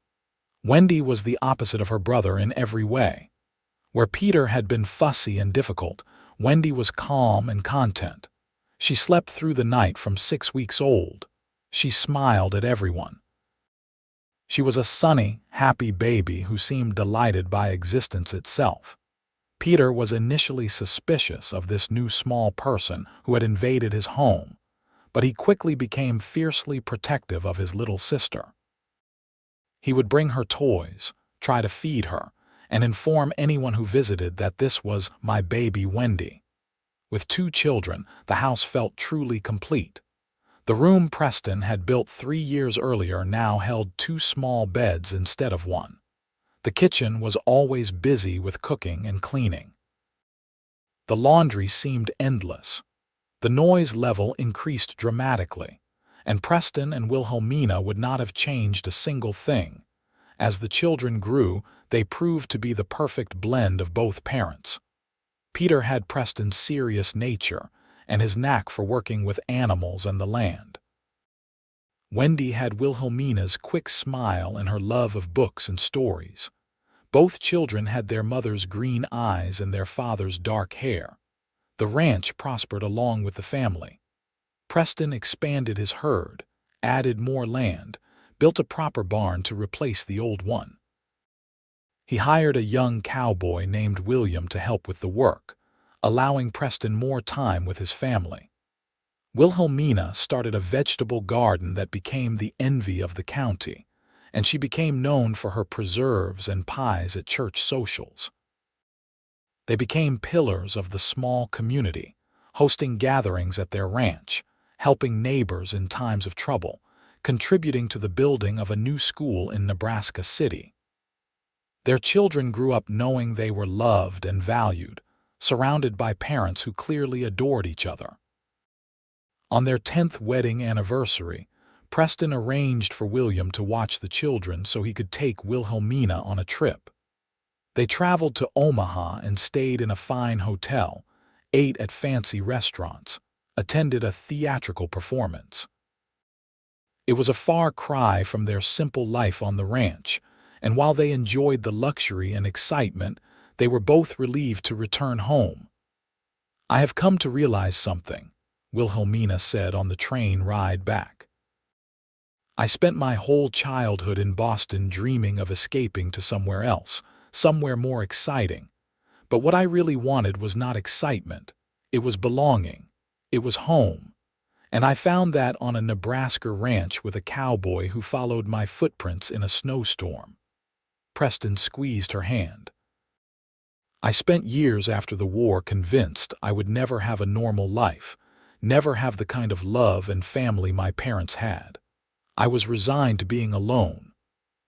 Wendy was the opposite of her brother in every way. Where Peter had been fussy and difficult, Wendy was calm and content. She slept through the night from 6 weeks old. She smiled at everyone. She was a sunny, happy baby who seemed delighted by existence itself. Peter was initially suspicious of this new small person who had invaded his home, but he quickly became fiercely protective of his little sister. He would bring her toys, try to feed her, and inform anyone who visited that this was my baby Wendy. With 2 children, the house felt truly complete. The room Preston had built 3 years earlier now held 2 small beds instead of 1. The kitchen was always busy with cooking and cleaning. The laundry seemed endless. The noise level increased dramatically, and Preston and Wilhelmina would not have changed a single thing. As the children grew, they proved to be the perfect blend of both parents. Peter had Preston's serious nature and his knack for working with animals and the land. Wendy had Wilhelmina's quick smile and her love of books and stories. Both children had their mother's green eyes and their father's dark hair. The ranch prospered along with the family. Preston expanded his herd, added more land, built a proper barn to replace the old one. He hired a young cowboy named William to help with the work, allowing Preston more time with his family. Wilhelmina started a vegetable garden that became the envy of the county, and she became known for her preserves and pies at church socials. They became pillars of the small community, hosting gatherings at their ranch, helping neighbors in times of trouble, contributing to the building of a new school in Nebraska City. Their children grew up knowing they were loved and valued, surrounded by parents who clearly adored each other. On their 10th wedding anniversary, Preston arranged for William to watch the children so he could take Wilhelmina on a trip. They traveled to Omaha and stayed in a fine hotel, ate at fancy restaurants, attended a theatrical performance. It was a far cry from their simple life on the ranch, and while they enjoyed the luxury and excitement, they were both relieved to return home. "I have come to realize something," Wilhelmina said on the train ride back. "I spent my whole childhood in Boston dreaming of escaping to somewhere else, somewhere more exciting. But what I really wanted was not excitement. It was belonging. It was home. And I found that on a Nebraska ranch with a cowboy who followed my footprints in a snowstorm." Preston squeezed her hand. "I spent years after the war convinced I would never have a normal life, never have the kind of love and family my parents had. I was resigned to being alone.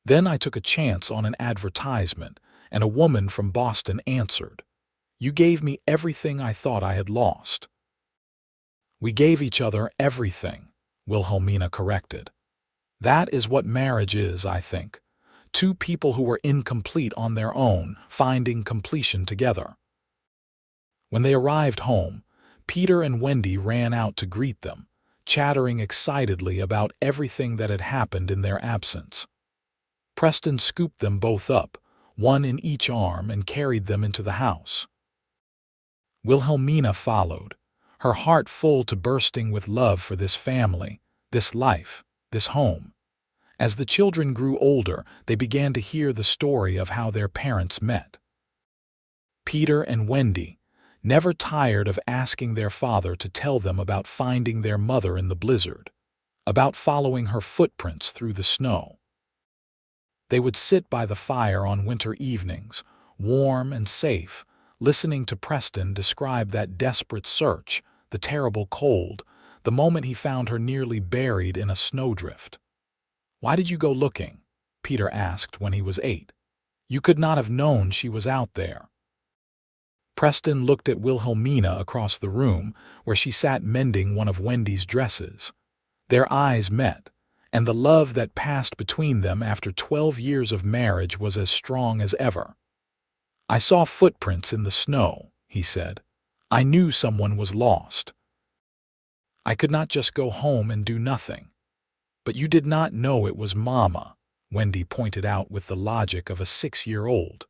Then I took a chance on an advertisement, and a woman from Boston answered. You gave me everything I thought I had lost." "We gave each other everything," Wilhelmina corrected. "That is what marriage is, I think. 2 people who were incomplete on their own, finding completion together." When they arrived home, Peter and Wendy ran out to greet them, chattering excitedly about everything that had happened in their absence. Preston scooped them both up, one in each arm, and carried them into the house. Wilhelmina followed, her heart full to bursting with love for this family, this life, this home. As the children grew older, they began to hear the story of how their parents met. Peter and Wendy, never tired of asking their father to tell them about finding their mother in the blizzard, about following her footprints through the snow. They would sit by the fire on winter evenings, warm and safe, listening to Preston describe that desperate search, the terrible cold, the moment he found her nearly buried in a snowdrift. "Why did you go looking?" Peter asked when he was 8. "You could not have known she was out there." Preston looked at Wilhelmina across the room, where she sat mending one of Wendy's dresses. Their eyes met, and the love that passed between them after 12 years of marriage was as strong as ever. "I saw footprints in the snow," he said. "I knew someone was lost. I could not just go home and do nothing." "But you did not know it was Mama," Wendy pointed out with the logic of a 6-year-old.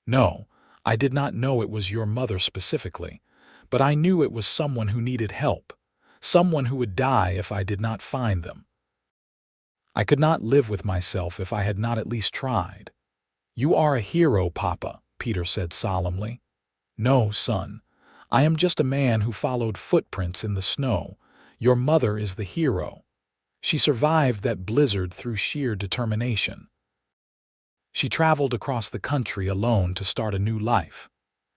"No, I did not know it was your mother specifically, but I knew it was someone who needed help, someone who would die if I did not find them. I could not live with myself if I had not at least tried." "You are a hero, Papa," Peter said solemnly. "No, son. I am just a man who followed footprints in the snow. Your mother is the hero. She survived that blizzard through sheer determination." She traveled across the country alone to start a new life.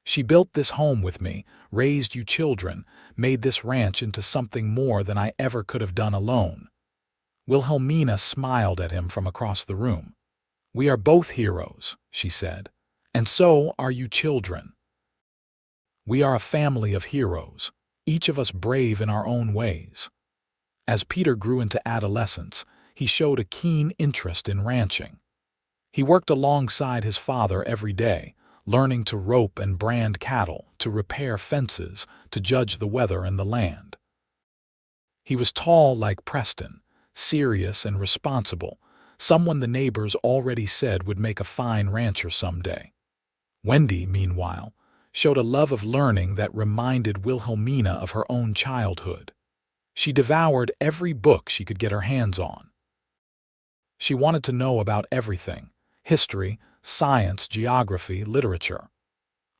She built this home with me, raised you children, made this ranch into something more than I ever could have done alone. Wilhelmina smiled at him from across the room. We are both heroes, she said, and so are you children. We are a family of heroes, each of us brave in our own ways. As Peter grew into adolescence, he showed a keen interest in ranching. He worked alongside his father every day, learning to rope and brand cattle, to repair fences, to judge the weather and the land. He was tall like Preston, serious and responsible, someone the neighbors already said would make a fine rancher someday. Wendy, meanwhile, showed a love of learning that reminded Wilhelmina of her own childhood. She devoured every book she could get her hands on. She wanted to know about everything: history, science, geography, literature.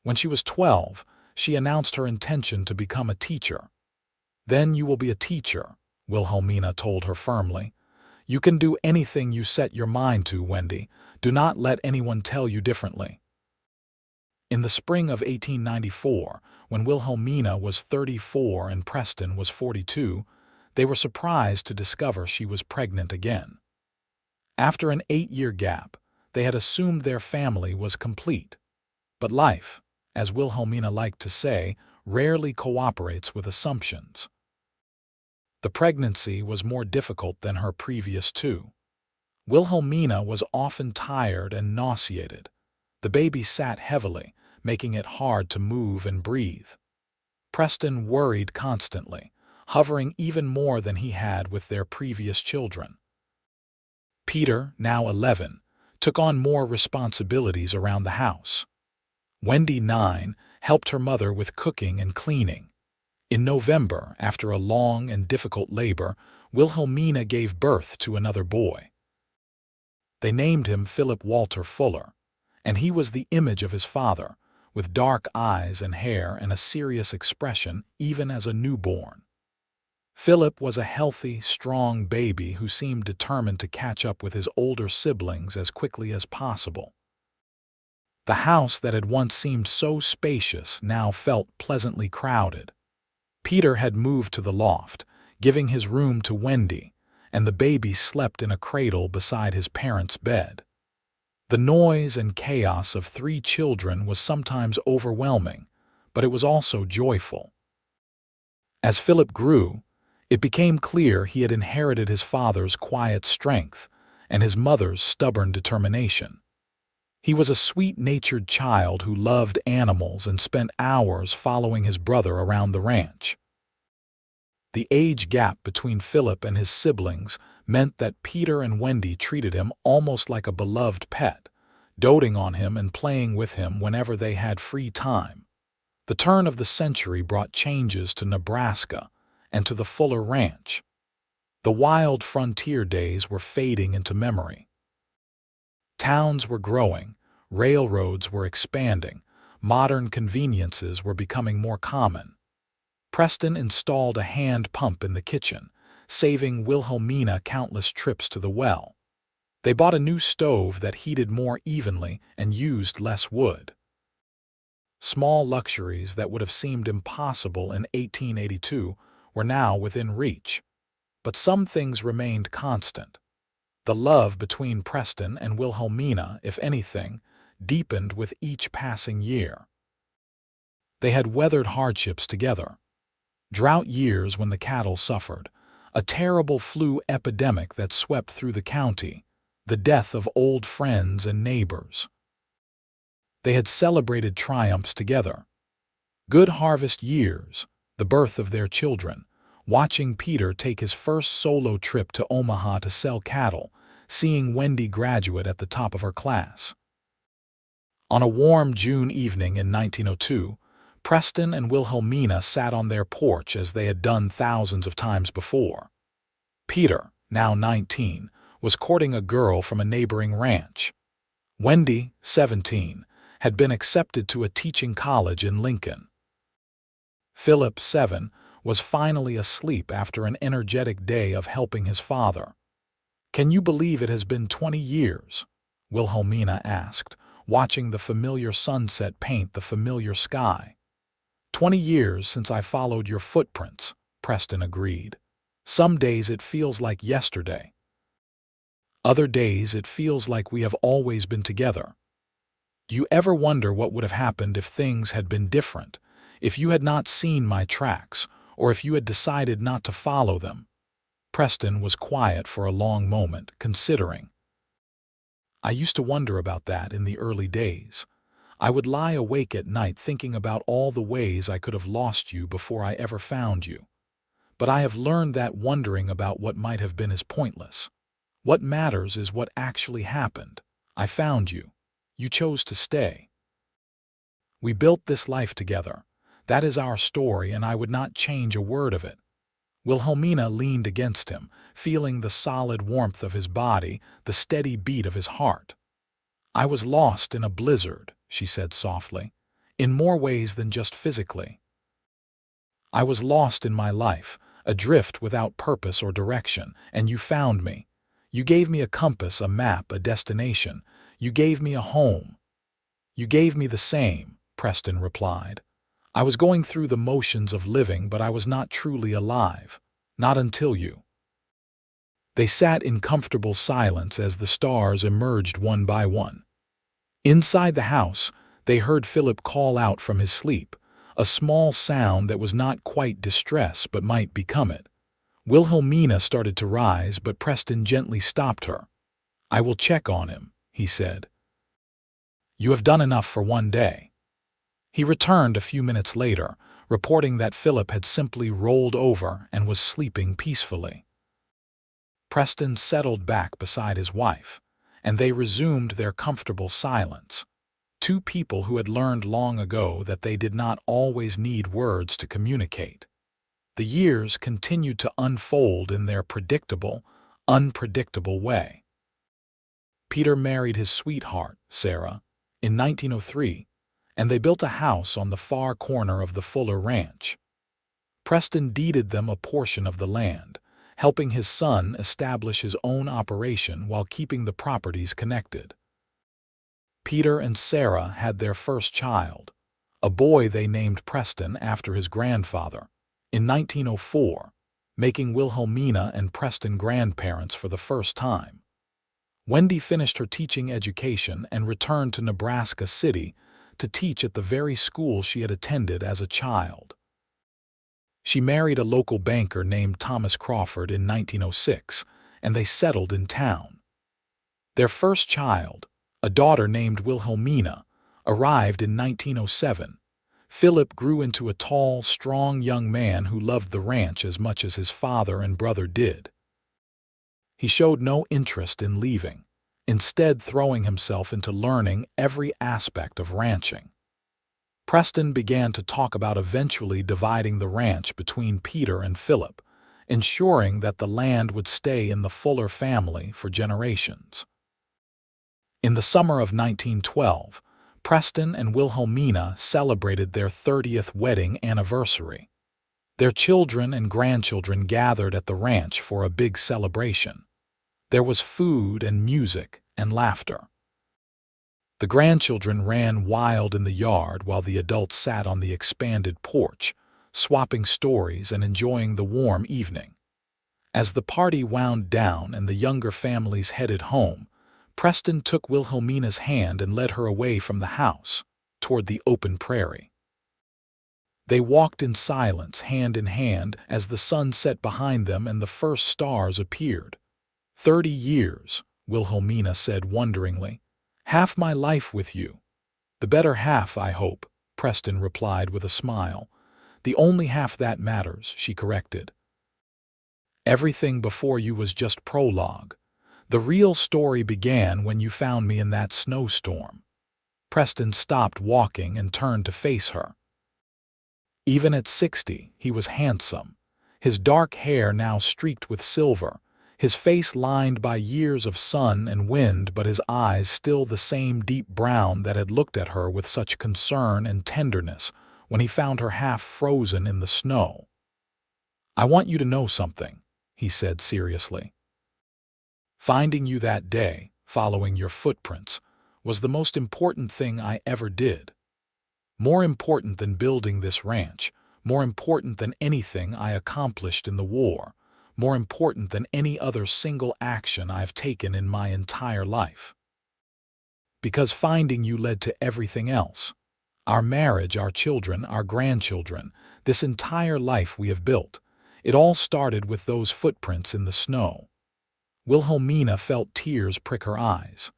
When she was 12, she announced her intention to become a teacher. Then you will be a teacher, Wilhelmina told her firmly. You can do anything you set your mind to, Wendy. Do not let anyone tell you differently. In the spring of 1894, when Wilhelmina was 34 and Preston was 42, they were surprised to discover she was pregnant again. After an 8-year gap, they had assumed their family was complete. But life, as Wilhelmina liked to say, rarely cooperates with assumptions. The pregnancy was more difficult than her previous two. Wilhelmina was often tired and nauseated. The baby sat heavily, making it hard to move and breathe. Preston worried constantly, hovering even more than he had with their previous children. Peter, now 11, took on more responsibilities around the house. Wendy, 9, helped her mother with cooking and cleaning. In November, after a long and difficult labor, Wilhelmina gave birth to another boy. They named him Philip Walter Fuller, and he was the image of his father, with dark eyes and hair and a serious expression even as a newborn. Philip was a healthy, strong baby who seemed determined to catch up with his older siblings as quickly as possible. The house that had once seemed so spacious now felt pleasantly crowded. Peter had moved to the loft, giving his room to Wendy, and the baby slept in a cradle beside his parents' bed. The noise and chaos of 3 children was sometimes overwhelming, but it was also joyful. As Philip grew, it became clear he had inherited his father's quiet strength and his mother's stubborn determination. He was a sweet-natured child who loved animals and spent hours following his brother around the ranch. The age gap between Philip and his siblings meant that Peter and Wendy treated him almost like a beloved pet, doting on him and playing with him whenever they had free time. The turn of the century brought changes to Nebraska and to the Fuller Ranch. The wild frontier days were fading into memory. Towns were growing, railroads were expanding, modern conveniences were becoming more common. Preston installed a hand pump in the kitchen, saving Wilhelmina countless trips to the well. They bought a new stove that heated more evenly and used less wood. Small luxuries that would have seemed impossible in 1882 were now within reach. But some things remained constant. The love between Preston and Wilhelmina, if anything, deepened with each passing year. They had weathered hardships together. Drought years when the cattle suffered, a terrible flu epidemic that swept through the county, the death of old friends and neighbors. They had celebrated triumphs together. Good harvest years, the birth of their children, watching Peter take his first solo trip to Omaha to sell cattle, seeing Wendy graduate at the top of her class. On a warm June evening in 1902, Preston and Wilhelmina sat on their porch as they had done thousands of times before. Peter, now 19, was courting a girl from a neighboring ranch. Wendy, 17, had been accepted to a teaching college in Lincoln. Philip, 7, was finally asleep after an energetic day of helping his father. "Can you believe it has been 20 years?" Wilhelmina asked, watching the familiar sunset paint the familiar sky. 20 years since I followed your footprints, Preston agreed. Some days it feels like yesterday. Other days it feels like we have always been together. Do you ever wonder what would have happened if things had been different, if you had not seen my tracks, or if you had decided not to follow them? Preston was quiet for a long moment, considering. I used to wonder about that in the early days. I would lie awake at night thinking about all the ways I could have lost you before I ever found you. But I have learned that wondering about what might have been is pointless. What matters is what actually happened. I found you. You chose to stay. We built this life together. That is our story, and I would not change a word of it. Wilhelmina leaned against him, feeling the solid warmth of his body, the steady beat of his heart. I was lost in a blizzard, she said softly, in more ways than just physically. I was lost in my life, adrift without purpose or direction, and you found me. You gave me a compass, a map, a destination. You gave me a home. You gave me the same, Preston replied. I was going through the motions of living, but I was not truly alive. Not until you. They sat in comfortable silence as the stars emerged one by one. Inside the house, they heard Philip call out from his sleep, a small sound that was not quite distress but might become it. Wilhelmina started to rise, but Preston gently stopped her. I will check on him, he said. You have done enough for one day. He returned a few minutes later, reporting that Philip had simply rolled over and was sleeping peacefully. Preston settled back beside his wife, and they resumed their comfortable silence. Two people who had learned long ago that they did not always need words to communicate. The years continued to unfold in their predictable, unpredictable way. Peter married his sweetheart, Sarah, in 1903, and they built a house on the far corner of the Fuller Ranch. Preston deeded them a portion of the land, helping his son establish his own operation while keeping the properties connected. Peter and Sarah had their first child, a boy they named Preston after his grandfather, in 1904, making Wilhelmina and Preston grandparents for the first time. Wendy finished her teaching education and returned to Nebraska City to teach at the very school she had attended as a child. She married a local banker named Thomas Crawford in 1906, and they settled in town. Their first child, a daughter named Wilhelmina, arrived in 1907. Philip grew into a tall, strong young man who loved the ranch as much as his father and brother did. He showed no interest in leaving, instead throwing himself into learning every aspect of ranching. Preston began to talk about eventually dividing the ranch between Peter and Philip, ensuring that the land would stay in the Fuller family for generations. In the summer of 1912, Preston and Wilhelmina celebrated their 30th wedding anniversary. Their children and grandchildren gathered at the ranch for a big celebration. There was food and music and laughter. The grandchildren ran wild in the yard while the adults sat on the expanded porch, swapping stories and enjoying the warm evening. As the party wound down and the younger families headed home, Preston took Wilhelmina's hand and led her away from the house, toward the open prairie. They walked in silence, hand in hand, as the sun set behind them and the first stars appeared. 30 years, Wilhelmina said wonderingly. Half my life with you. The better half, I hope, Preston replied with a smile. The only half that matters, she corrected. Everything before you was just prologue. The real story began when you found me in that snowstorm. Preston stopped walking and turned to face her. Even at 60, he was handsome, his dark hair now streaked with silver, his face lined by years of sun and wind, but his eyes still the same deep brown that had looked at her with such concern and tenderness when he found her half frozen in the snow. I want you to know something, he said seriously. Finding you that day, following your footprints, was the most important thing I ever did. More important than building this ranch, more important than anything I accomplished in the war, more important than any other single action I've taken in my entire life. Because finding you led to everything else. Our marriage, our children, our grandchildren, this entire life we have built. It all started with those footprints in the snow. Wilhelmina felt tears prick her eyes.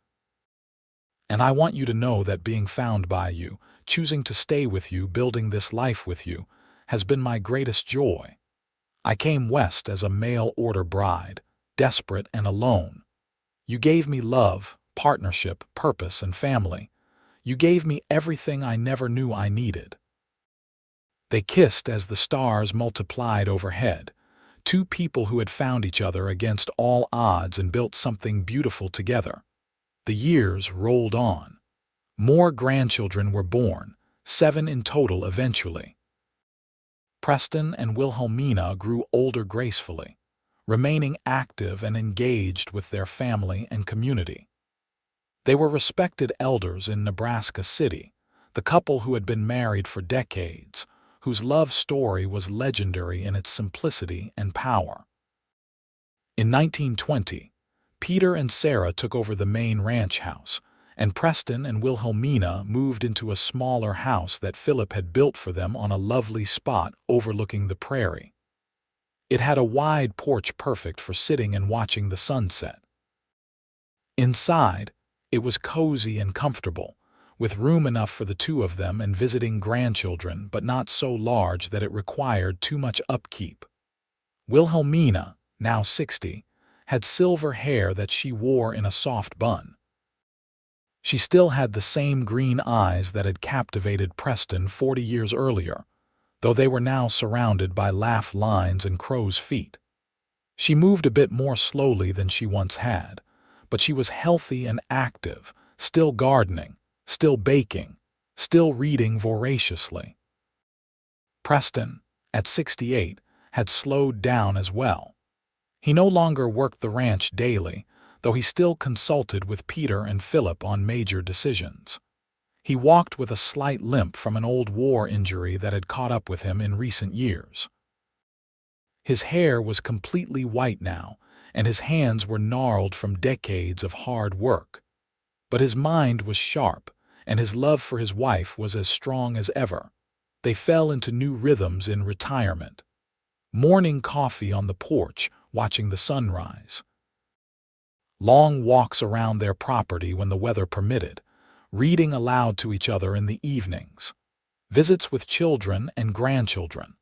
And I want you to know that being found by you, choosing to stay with you, building this life with you, has been my greatest joy. I came west as a mail-order bride, desperate and alone. You gave me love, partnership, purpose, and family. You gave me everything I never knew I needed. They kissed as the stars multiplied overhead, two people who had found each other against all odds and built something beautiful together. The years rolled on. More grandchildren were born, 7 in total eventually. Preston and Wilhelmina grew older gracefully, remaining active and engaged with their family and community. They were respected elders in Nebraska City, the couple who had been married for decades, whose love story was legendary in its simplicity and power. In 1920, Peter and Sarah took over the main ranch house, and Preston and Wilhelmina moved into a smaller house that Philip had built for them on a lovely spot overlooking the prairie. It had a wide porch perfect for sitting and watching the sunset. Inside, it was cozy and comfortable, with room enough for the two of them and visiting grandchildren, but not so large that it required too much upkeep. Wilhelmina, now 60, had silver hair that she wore in a soft bun. She still had the same green eyes that had captivated Preston 40 years earlier, though they were now surrounded by laugh lines and crow's feet. She moved a bit more slowly than she once had, but she was healthy and active, still gardening, still baking, still reading voraciously. Preston, at 68, had slowed down as well. He no longer worked the ranch daily, though he still consulted with Peter and Philip on major decisions. He walked with a slight limp from an old war injury that had caught up with him in recent years. His hair was completely white now, and his hands were gnarled from decades of hard work. But his mind was sharp, and his love for his wife was as strong as ever. They fell into new rhythms in retirement. Morning coffee on the porch, watching the sunrise. Long walks around their property when the weather permitted, reading aloud to each other in the evenings. Visits with children and grandchildren.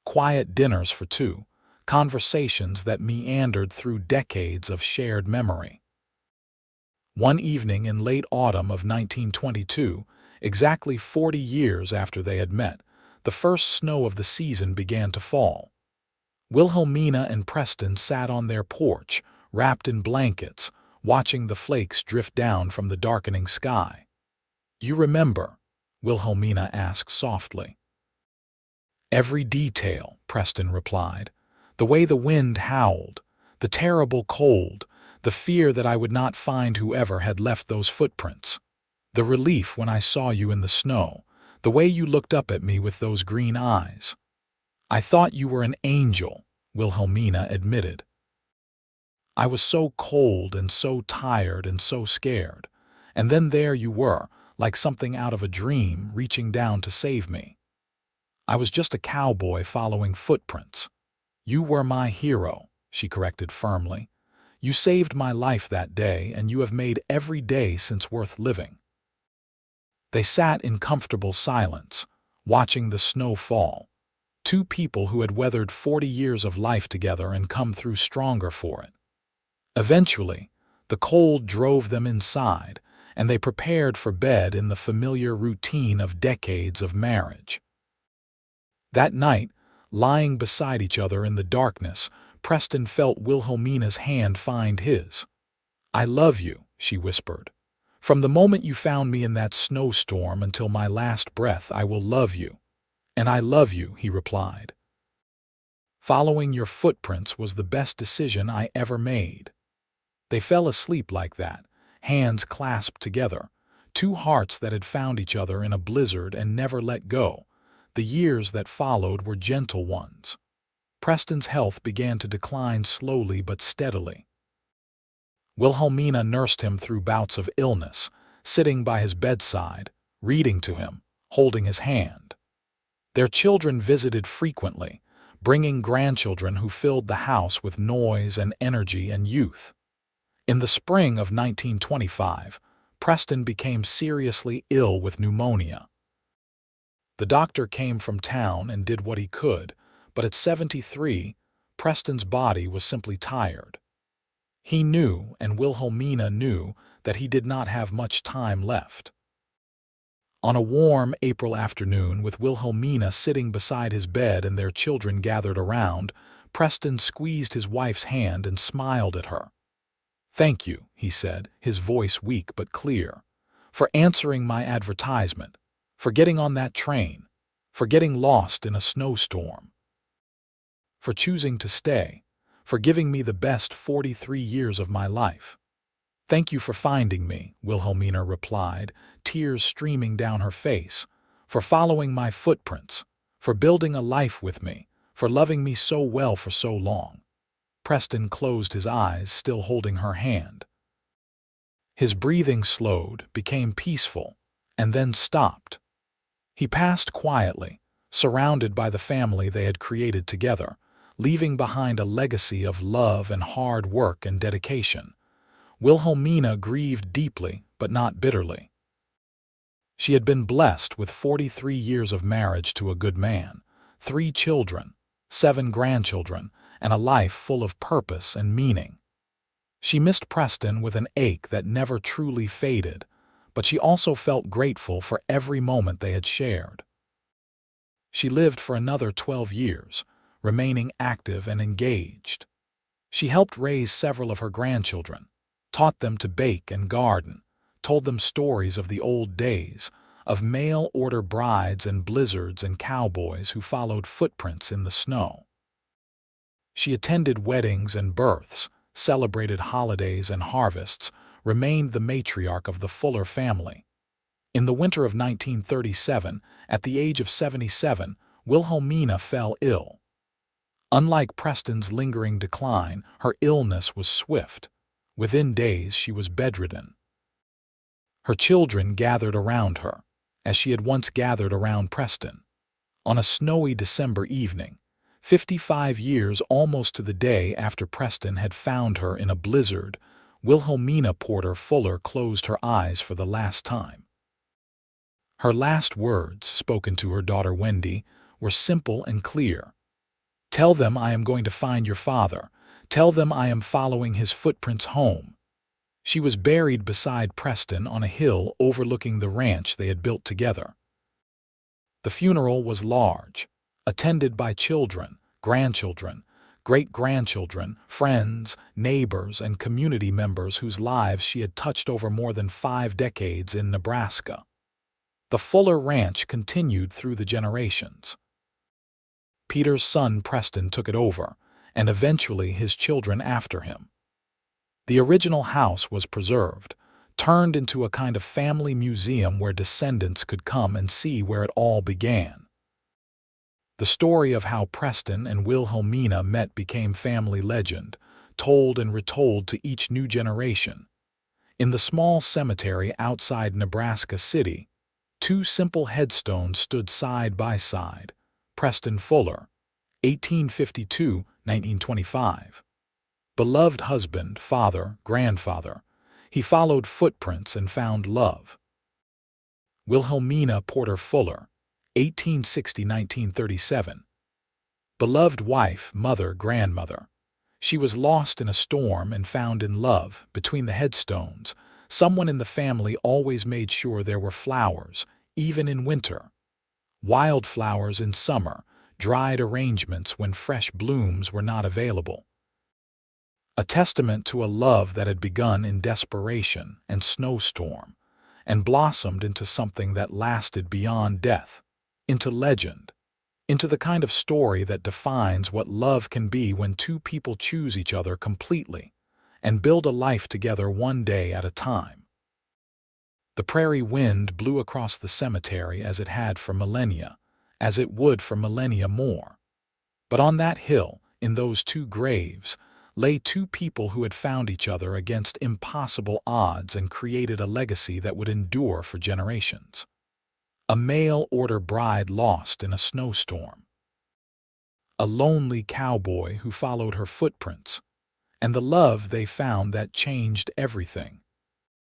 Quiet dinners for two, conversations that meandered through decades of shared memory. One evening in late autumn of 1922, exactly 40 years after they had met, the first snow of the season began to fall. Wilhelmina and Preston sat on their porch, wrapped in blankets, watching the flakes drift down from the darkening sky. "You remember?" Wilhelmina asked softly. "Every detail," Preston replied. "The way the wind howled, the terrible cold, the fear that I would not find whoever had left those footprints. The relief when I saw you in the snow, the way you looked up at me with those green eyes. I thought you were an angel," Wilhelmina admitted. "I was so cold and so tired and so scared, and then there you were, like something out of a dream, reaching down to save me. I was just a cowboy following footprints. You were my hero," she corrected firmly. "You saved my life that day, and you have made every day since worth living." They sat in comfortable silence, watching the snow fall. Two people who had weathered 40 years of life together and come through stronger for it. Eventually, the cold drove them inside, and they prepared for bed in the familiar routine of decades of marriage. That night, lying beside each other in the darkness, Preston felt Wilhelmina's hand find his. "I love you," she whispered. "From the moment you found me in that snowstorm until my last breath, I will love you." "And I love you," he replied. "Following your footprints was the best decision I ever made." They fell asleep like that, hands clasped together, two hearts that had found each other in a blizzard and never let go. The years that followed were gentle ones. Preston's health began to decline slowly but steadily. Wilhelmina nursed him through bouts of illness, sitting by his bedside, reading to him, holding his hand. Their children visited frequently, bringing grandchildren who filled the house with noise and energy and youth. In the spring of 1925, Preston became seriously ill with pneumonia. The doctor came from town and did what he could, but at 73, Preston's body was simply tired. He knew, and Wilhelmina knew, that he did not have much time left. On a warm April afternoon, with Wilhelmina sitting beside his bed and their children gathered around, Preston squeezed his wife's hand and smiled at her. "Thank you," he said, his voice weak but clear, "for answering my advertisement, for getting on that train, for getting lost in a snowstorm, for choosing to stay, for giving me the best 43 years of my life." "Thank you for finding me," Wilhelmina replied, tears streaming down her face, "for following my footprints, for building a life with me, for loving me so well for so long." Preston closed his eyes, still holding her hand. His breathing slowed, became peaceful, and then stopped. He passed quietly, surrounded by the family they had created together, leaving behind a legacy of love and hard work and dedication. Wilhelmina grieved deeply, but not bitterly. She had been blessed with 43 years of marriage to a good man, 3 children, 7 grandchildren, and a life full of purpose and meaning. She missed Preston with an ache that never truly faded, but she also felt grateful for every moment they had shared. She lived for another 12 years, remaining active and engaged. She helped raise several of her grandchildren, taught them to bake and garden, told them stories of the old days, of mail-order brides and blizzards and cowboys who followed footprints in the snow. She attended weddings and births, celebrated holidays and harvests, remained the matriarch of the Fuller family. In the winter of 1937, at the age of 77, Wilhelmina fell ill. Unlike Preston's lingering decline, her illness was swift. Within days, she was bedridden. Her children gathered around her, as she had once gathered around Preston. On a snowy December evening, 55 years almost to the day after Preston had found her in a blizzard, Wilhelmina Porter Fuller closed her eyes for the last time. Her last words, spoken to her daughter Wendy, were simple and clear. "Tell them I am going to find your father. Tell them I am following his footprints home." She was buried beside Preston on a hill overlooking the ranch they had built together. The funeral was large, attended by children, grandchildren, great-grandchildren, friends, neighbors, and community members whose lives she had touched over more than 5 decades in Nebraska. The Fuller Ranch continued through the generations. Peter's son Preston took it over, and eventually his children after him. The original house was preserved, turned into a kind of family museum where descendants could come and see where it all began. The story of how Preston and Wilhelmina met became family legend, told and retold to each new generation. In the small cemetery outside Nebraska City, 2 simple headstones stood side by side. Preston Fuller, 1852–1925. Beloved husband, father, grandfather, he followed footprints and found love. Wilhelmina Porter Fuller, 1860–1937. Beloved wife, mother, grandmother. She was lost in a storm and found in love. Between the headstones, someone in the family always made sure there were flowers, even in winter. Wildflowers in summer, dried arrangements when fresh blooms were not available. A testament to a love that had begun in desperation and snowstorm, and blossomed into something that lasted beyond death, into legend, into the kind of story that defines what love can be when 2 people choose each other completely, and build a life together one day at a time. The prairie wind blew across the cemetery as it had for millennia, as it would for millennia more. But on that hill, in those two graves, lay two people who had found each other against impossible odds and created a legacy that would endure for generations. A mail-order bride lost in a snowstorm. A lonely cowboy who followed her footprints, and the love they found that changed everything.